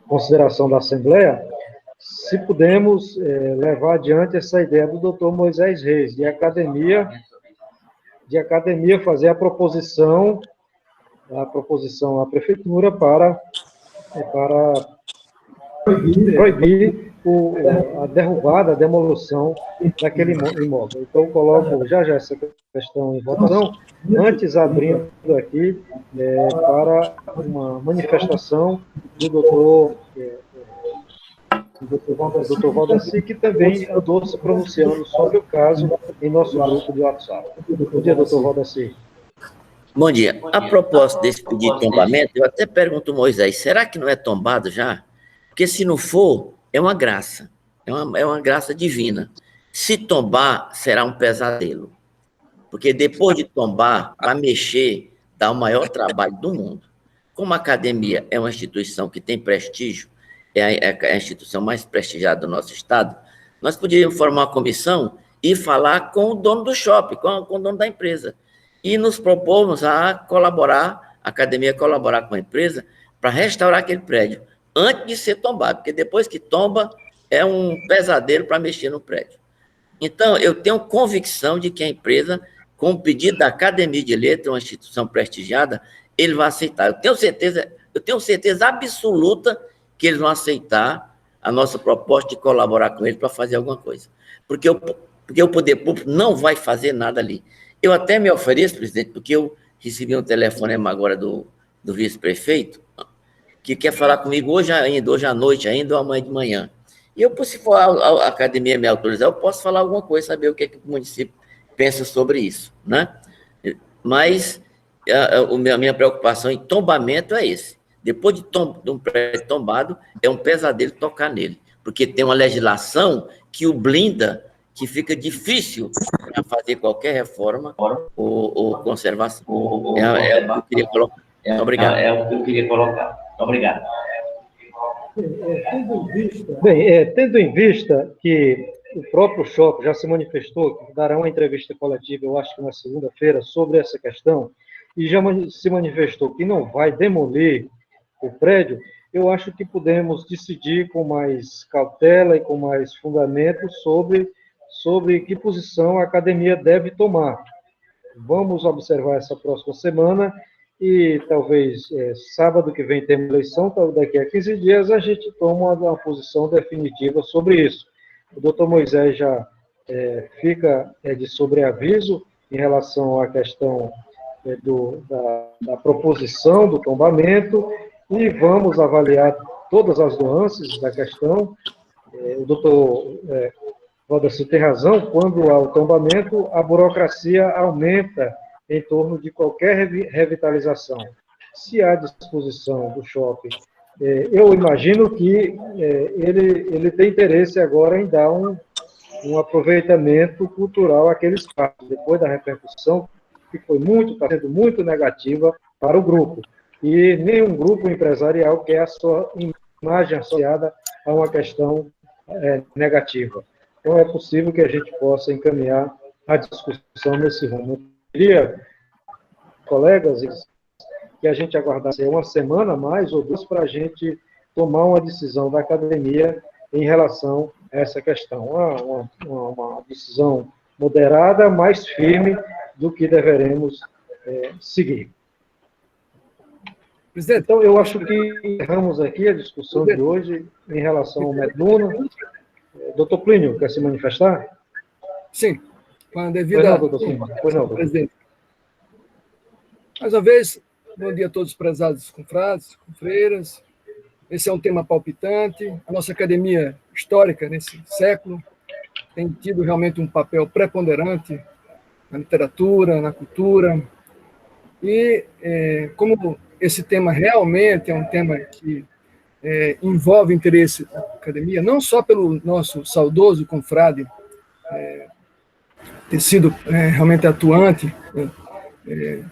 consideração da Assembleia, se pudermos levar adiante essa ideia do doutor Moisés Reis, de academia fazer a proposição à prefeitura para proibir a derrubada, a demolição daquele imóvel. Então, eu coloco já essa questão em votação, antes abrindo aqui para uma manifestação do doutor Valdeci, que também andou se pronunciando sobre o caso em nosso grupo de WhatsApp. Bom dia, doutor Valdeci. Bom dia. A propósito desse pedido de tombamento, eu até pergunto, Moisés, será que não é tombado já? Porque se não for, é uma graça. É uma graça divina. Se tombar, será um pesadelo. Porque depois de tombar, para mexer, dá o maior trabalho do mundo. Como a academia é uma instituição que tem prestígio, é a instituição mais prestigiada do nosso estado, nós poderíamos formar uma comissão e falar com o dono do shopping, com o dono da empresa. E nos propomos a colaborar, a academia colaborar com a empresa para restaurar aquele prédio, antes de ser tombado, porque depois que tomba, é um pesadelo para mexer no prédio. Então, eu tenho convicção de que a empresa, com o pedido da Academia de Letras, uma instituição prestigiada, ele vai aceitar. Eu tenho certeza absoluta que eles vão aceitar a nossa proposta de colaborar com eles para fazer alguma coisa. Porque o poder público não vai fazer nada ali. Eu até me ofereço, presidente, porque eu recebi um telefonema agora do vice-prefeito, que quer falar comigo hoje à noite ainda, ou amanhã de manhã. E eu, se for a academia me autorizar, eu posso falar alguma coisa, saber o que o município pensa sobre isso, né? Mas a minha preocupação em tombamento é esse. Depois de um prédio tombado, é um pesadelo tocar nele, porque tem uma legislação que o blinda, que fica difícil para fazer qualquer reforma ou conservação. É o que eu queria colocar. Obrigado. É o que eu queria colocar. Obrigado. Tendo em vista que o próprio shopping já se manifestou, que dará uma entrevista coletiva, eu acho que na segunda-feira, sobre essa questão, e já se manifestou que não vai demolir o prédio, eu acho que podemos decidir com mais cautela e com mais fundamento sobre que posição a academia deve tomar. Vamos observar essa próxima semana e talvez sábado que vem tem eleição, daqui a 15 dias a gente toma uma posição definitiva sobre isso. O doutor Moisés já fica de sobreaviso em relação à questão da proposição do tombamento e vamos avaliar todas as nuances da questão. O doutor Valdeci tem razão, quando há o tombamento, a burocracia aumenta em torno de qualquer revitalização. Se há disposição do shopping, eu imagino que ele tem interesse agora em dar um aproveitamento cultural àquele espaço, depois da repercussão, que está sendo muito negativa para o grupo. E nenhum grupo empresarial quer a sua imagem associada a uma questão negativa. Então, é possível que a gente possa encaminhar a discussão nesse rumo. Eu queria, colegas, que a gente aguardasse uma semana mais ou duas para a gente tomar uma decisão da academia em relação a essa questão. Uma decisão moderada, mais firme do que deveremos seguir. Presidente, então, eu acho que encerramos aqui a discussão de hoje em relação ao Meduna. Doutor Plínio, quer se manifestar? Sim, com a devida... Pois não, presidente. Mais uma vez, bom dia a todos os prezados confrades, confreiras. Esse é um tema palpitante. A nossa academia histórica, nesse século, tem tido realmente um papel preponderante na literatura, na cultura. E, como esse tema realmente é um tema que envolve interesse da academia, não só pelo nosso saudoso confrade ter sido realmente atuante,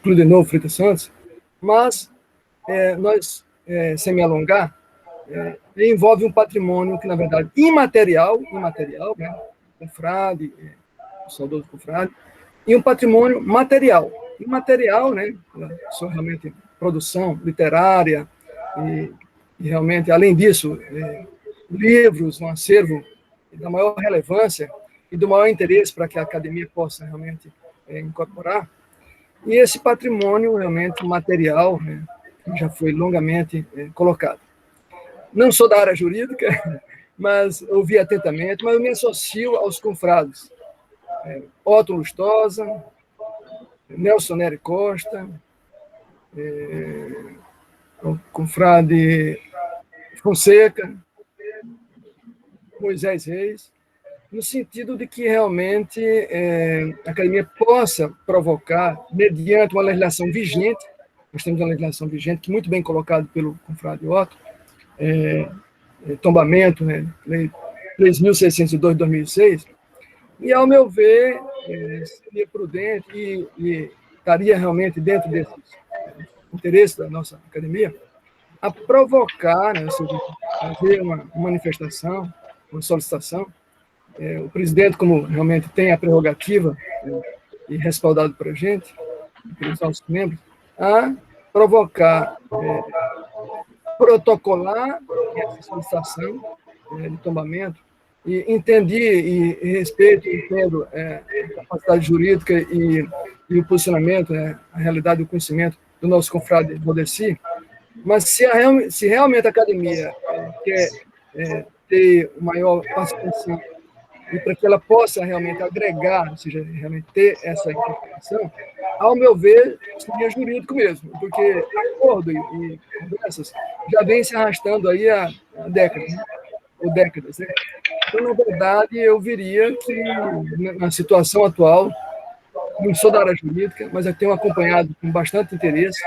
Cludenor Freitas Santos, mas nós, sem me alongar, envolve um patrimônio que, na verdade, imaterial, né, confrade, o saudoso confrade, e um patrimônio material. Imaterial, né, só realmente produção literária, e realmente, além disso, livros, um acervo da maior relevância e do maior interesse para que a academia possa realmente incorporar. E esse patrimônio realmente material, né, já foi longamente colocado. Não sou da área jurídica, mas ouvi atentamente, mas eu me associo aos confrades. Otto Lustosa, Nelson Nery Costa, o confrade Fonseca, Moisés Reis, no sentido de que realmente a academia possa provocar, mediante uma legislação vigente, nós temos uma legislação vigente, que muito bem colocado pelo confrade Otto, tombamento, né, Lei 3.602 de 2006, e, ao meu ver, seria prudente e estaria realmente dentro desses interesses da nossa academia, a provocar, né, ou seja, fazer uma manifestação, uma solicitação. O presidente, como realmente tem a prerrogativa, e respaldado para a gente, pelos nossos membros, a provocar, protocolar essa solicitação de tombamento, e entendi e respeito, entendo a capacidade jurídica e o posicionamento, a realidade e o conhecimento do nosso confrade Valdeci, mas se realmente a academia quer ter maior participação e para que ela possa realmente agregar, ou seja, realmente ter essa interpretação, ao meu ver, seria jurídico mesmo, porque acordo e conversas já vem se arrastando aí há décadas, né? Ou décadas, né? Então, na verdade, eu viria que, na situação atual, não sou da área jurídica, mas eu tenho acompanhado com bastante interesse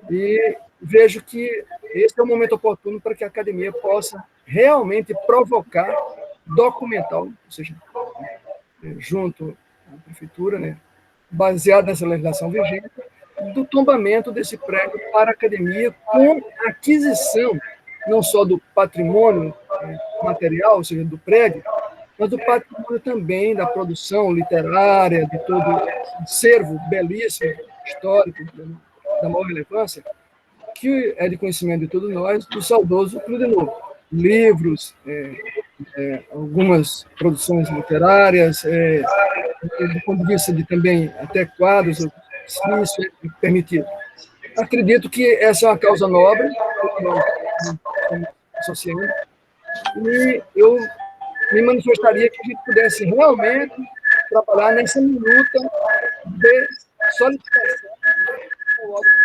e vejo que esse é o momento oportuno para que a academia possa realmente provocar, documental, ou seja, junto à prefeitura, né, baseado nessa legislação vigente, do tombamento desse prédio para a academia com aquisição não só do patrimônio material, ou seja, do prédio, mas do patrimônio também da produção literária, de todo o acervo belíssimo, histórico, da maior relevância, que é de conhecimento de todos nós, do saudoso Cludenor. Livros, algumas produções literárias, do ponto de vista de também até quadros, se isso é permitido. Acredito que essa é uma causa nobre, associando, e eu me manifestaria que a gente pudesse realmente trabalhar nessa minuta de solidificação do órgão.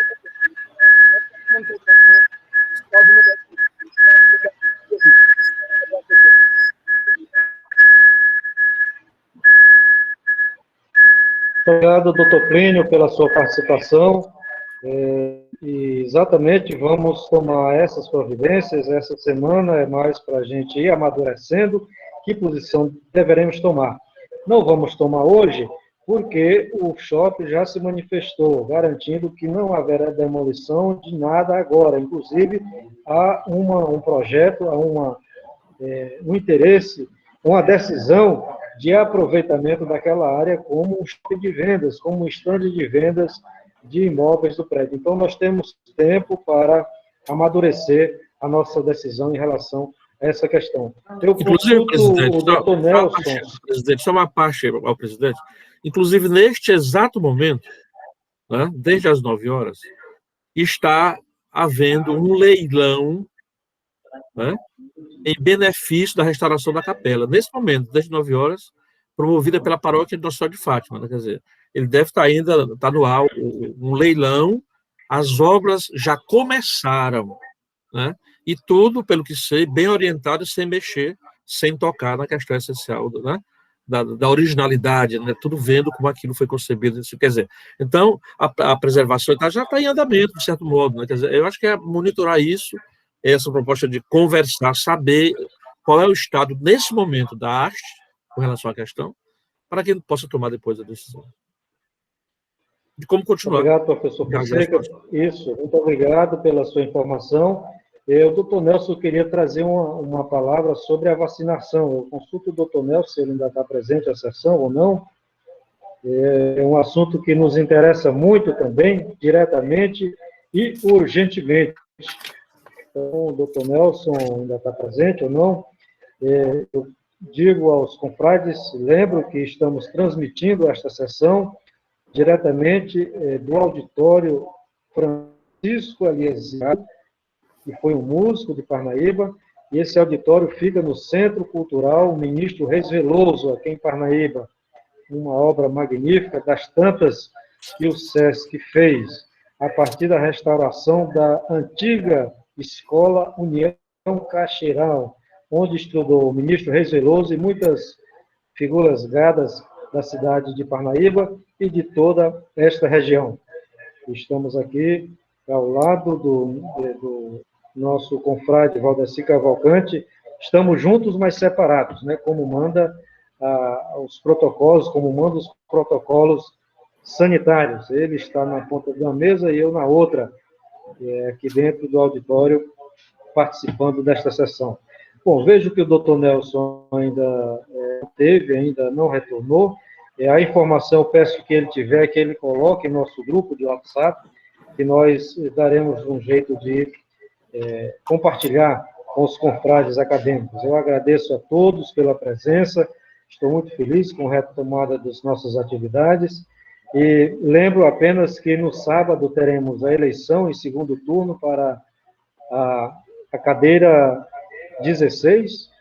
Obrigado, doutor Plínio, pela sua participação. E exatamente, vamos tomar essas providências. Essa semana é mais para a gente ir amadurecendo que posição deveremos tomar. Não vamos tomar hoje, porque o shopping já se manifestou, garantindo que não haverá demolição de nada agora. Inclusive, há um projeto, há um interesse, uma decisão de aproveitamento daquela área como um shopping de vendas, como um estande de vendas de imóveis do prédio. Então, nós temos tempo para amadurecer a nossa decisão em relação a essa questão. Eu Inclusive, presidente, o doutor Nelson... Presidente, só uma parte ao presidente. Inclusive, neste exato momento, né, desde as 9 horas, está havendo um leilão, né, em benefício da restauração da capela. Nesse momento, desde 9 horas, promovida pela paróquia de Nossa Senhora de Fátima. Né, quer dizer, ele deve estar ainda, está no ar um leilão, as obras já começaram, né, e tudo, pelo que sei, bem orientado, sem mexer, sem tocar na questão essencial, né, da originalidade, né, tudo vendo como aquilo foi concebido. Quer dizer, então, a preservação já está em andamento, de certo modo. Né, quer dizer, eu acho que é monitorar isso, essa proposta de conversar, saber qual é o estado, nesse momento, da arte, com relação à questão, para que ele possa tomar depois a decisão. De como continuar. Obrigado, professor Fonseca. Isso, muito obrigado pela sua informação. O doutor Nelson queria trazer uma palavra sobre a vacinação. Eu consulto o doutor Nelson, se ele ainda está presente à sessão ou não. É um assunto que nos interessa muito também, diretamente e urgentemente. Então, o doutor Nelson ainda está presente ou não? Eu digo aos confrades, lembro que estamos transmitindo esta sessão diretamente do auditório Francisco Eliezer, que foi um músico de Parnaíba, e esse auditório fica no Centro Cultural Ministro Reis Veloso, aqui em Parnaíba. Uma obra magnífica, das tantas que o SESC fez, a partir da restauração da antiga Escola União Caxeiral, onde estudou o ministro Reis Veloso e muitas figuras gadas da cidade de Parnaíba e de toda esta região. Estamos aqui ao lado do nosso confrade Valdeci Cavalcante, estamos juntos, mas separados, né, como manda os protocolos, como manda os protocolos sanitários. Ele está na ponta de uma mesa e eu na outra, aqui dentro do auditório, participando desta sessão. Bom, vejo que o doutor Nelson ainda não retornou. A informação, eu peço que ele tiver, que ele coloque em nosso grupo de WhatsApp, que nós daremos um jeito de compartilhar com os confrades acadêmicos. Eu agradeço a todos pela presença, estou muito feliz com a retomada das nossas atividades, e lembro apenas que no sábado teremos a eleição em segundo turno para a cadeira 16,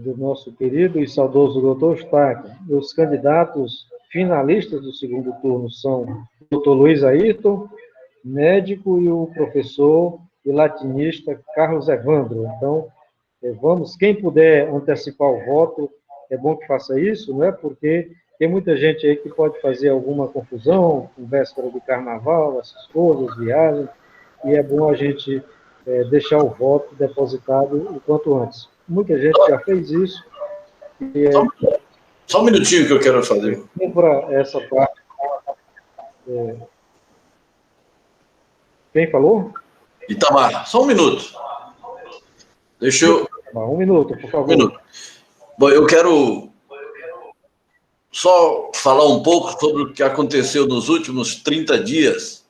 do nosso querido e saudoso doutor Eustáquio. Os candidatos finalistas do segundo turno são o doutor Luiz Ayrton, médico, e o professor e latinista Carlos Evandro. Então, quem puder antecipar o voto, é bom que faça isso, não é? Porque tem muita gente aí que pode fazer alguma confusão, com véspera do carnaval, essas coisas, viagens, e é bom a gente deixar o voto depositado o quanto antes. Muita gente já fez isso. Só um minutinho que eu quero fazer. Para essa parte. Quem falou? Itamar, só um minuto. Deixa eu... Um minuto, por favor. Um minuto. Bom, eu quero só falar um pouco sobre o que aconteceu nos últimos 30 dias,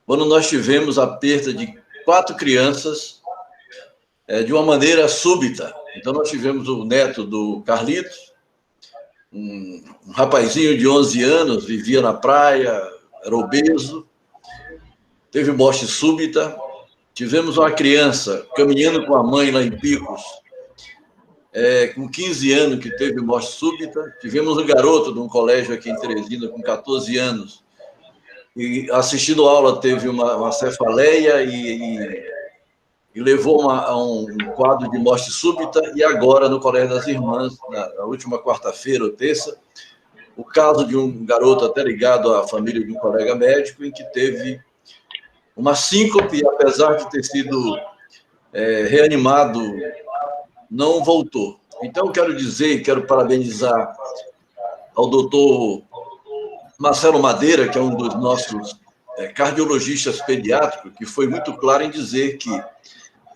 quando nós tivemos a perda de 4 crianças de uma maneira súbita. Então, nós tivemos o neto do Carlitos, um rapazinho de 11 anos, vivia na praia, era obeso, teve morte súbita. Tivemos uma criança caminhando com a mãe lá em Picos, com 15 anos, que teve morte súbita. Tivemos um garoto de um colégio aqui em Teresina, com 14 anos, e assistindo aula teve uma cefaleia e levou a um quadro de morte súbita. E agora, no Colégio das Irmãs, na última quarta-feira ou terça, o caso de um garoto até ligado à família de um colega médico, em que teve uma síncope, apesar de ter sido reanimado, não voltou. Então, quero dizer, quero parabenizar ao doutor Marcelo Madeira, que é um dos nossos cardiologistas pediátricos, que foi muito claro em dizer que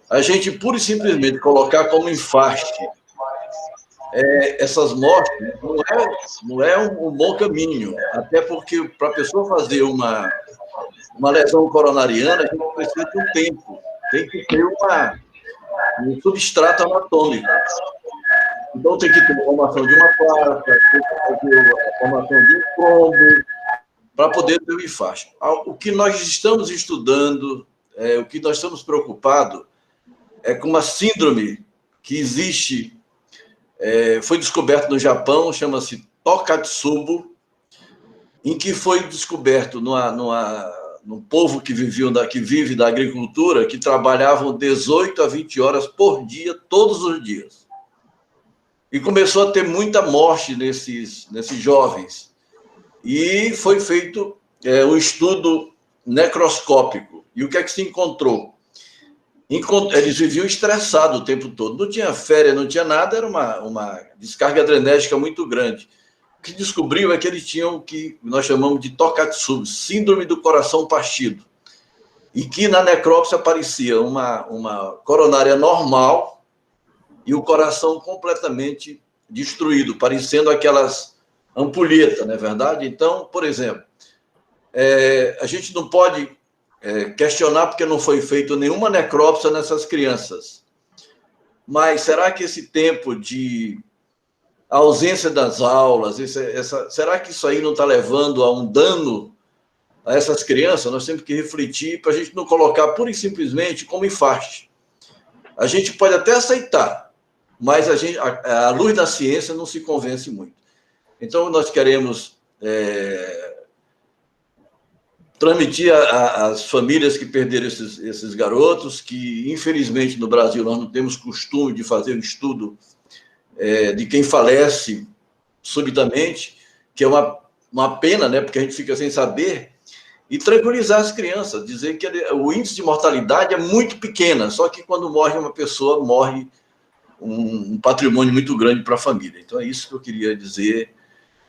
a gente, pura e simplesmente, colocar como infarto essas mortes não é um bom caminho, até porque para a pessoa fazer uma lesão coronariana, a gente precisa de um tempo, tem que ter um substrato anatômico. Então, tem que ter a formação de uma placa, tem que ter a formação de um trombo, para poder ter o infarto. O que nós estamos estudando, o que nós estamos preocupados, é com uma síndrome que existe, foi descoberto no Japão, chama-se Tokatsubo, em que foi descoberto num povo que vive da agricultura, que trabalhavam 18 a 20 horas por dia, todos os dias. E começou a ter muita morte nesses jovens. E foi feito um estudo necroscópico. E o que é que se encontrou? Eles viviam estressados o tempo todo. Não tinha férias, não tinha nada, era uma descarga adrenérgica muito grande. O que descobriu é que eles tinham o que nós chamamos de Tokatsubo, síndrome do coração partido. E que na necrópsia aparecia uma coronária normal e o coração completamente destruído, parecendo aquelas ampulhetas, não é verdade? Então, por exemplo, a gente não pode questionar porque não foi feita nenhuma necrópsia nessas crianças. Mas será que esse tempo de ausência das aulas, será que isso aí não está levando a um dano a essas crianças? Nós temos que refletir para a gente não colocar pura e simplesmente como infarto. A gente pode até aceitar, mas a luz da ciência não se convence muito. Então, nós queremos transmitir às famílias que perderam esses garotos, que, infelizmente, no Brasil, nós não temos costume de fazer um estudo de quem falece subitamente, que é uma pena, né, porque a gente fica sem saber, e tranquilizar as crianças, dizer que o índice de mortalidade é muito pequeno, só que quando morre uma pessoa, morre um patrimônio muito grande para a família. Então, é isso que eu queria dizer.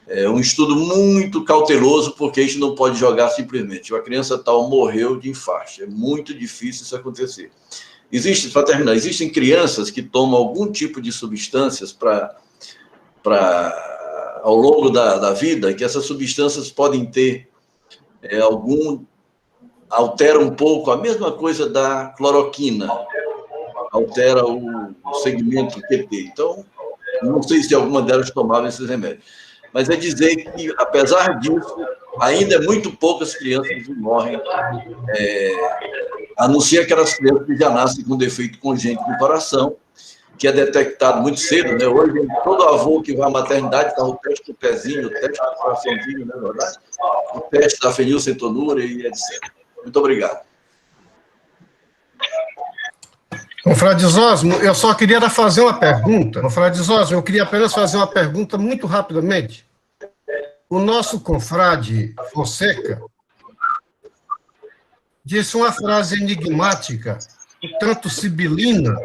É um estudo muito cauteloso, porque a gente não pode jogar simplesmente. A criança tal morreu de infarto. É muito difícil isso acontecer. Para terminar, existem crianças que tomam algum tipo de substâncias ao longo da vida, que essas substâncias podem ter altera um pouco, a mesma coisa da cloroquina, altera o segmento QT. Então, não sei se alguma delas tomava esses remédios. Mas é dizer que, apesar disso, ainda é muito poucas crianças que morrem, a não ser aquelas crianças que já nascem com defeito congênito do coração, que é detectado muito cedo, né? Hoje, todo avô que vai à maternidade está o teste do pezinho, o teste do coraçãozinho, não é verdade? O teste da fenilcetonúria e etc. Muito obrigado. Confrade Zósimo, eu só queria fazer uma pergunta. Confrade Zósimo, eu queria apenas fazer uma pergunta muito rapidamente. O nosso confrade Fonseca disse uma frase enigmática, um tanto sibilina,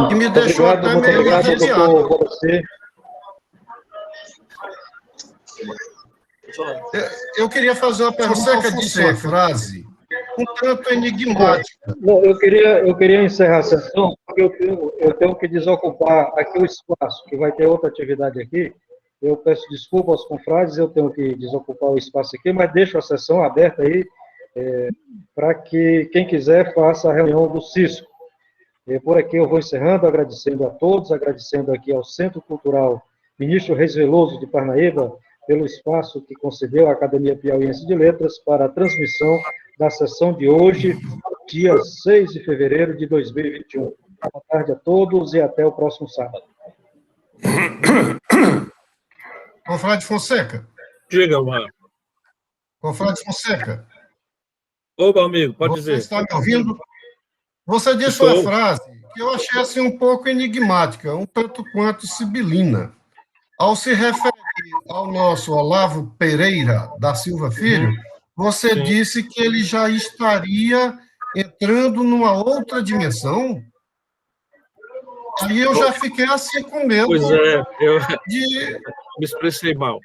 que me deixou até meio arrepiado. Eu queria fazer uma pergunta. Fonseca disse uma frase um tanto enigmática. Não, eu queria encerrar a sessão, porque eu tenho que desocupar aqui o espaço, que vai ter outra atividade aqui. Eu peço desculpa aos confrades, eu tenho que desocupar o espaço aqui, mas deixo a sessão aberta aí, para que quem quiser faça a reunião do Cisco. Por aqui eu vou encerrando, agradecendo a todos, agradecendo aqui ao Centro Cultural Ministro Reis Veloso de Parnaíba, pelo espaço que concedeu à Academia Piauiense de Letras para a transmissão da sessão de hoje, dia 6 de fevereiro de 2021. Boa tarde a todos e até o próximo sábado. Confrade Fonseca. Diga, Omar. Confrade Fonseca. Opa, amigo, pode dizer. Você está me ouvindo? Você disse uma frase que eu achei assim um pouco enigmática, um tanto quanto sibilina, ao se referir ao nosso Olavo Pereira da Silva Filho, você disse que ele já estaria entrando numa outra dimensão. Aí eu já fiquei assim com medo. Pois é, eu de... me expressei mal.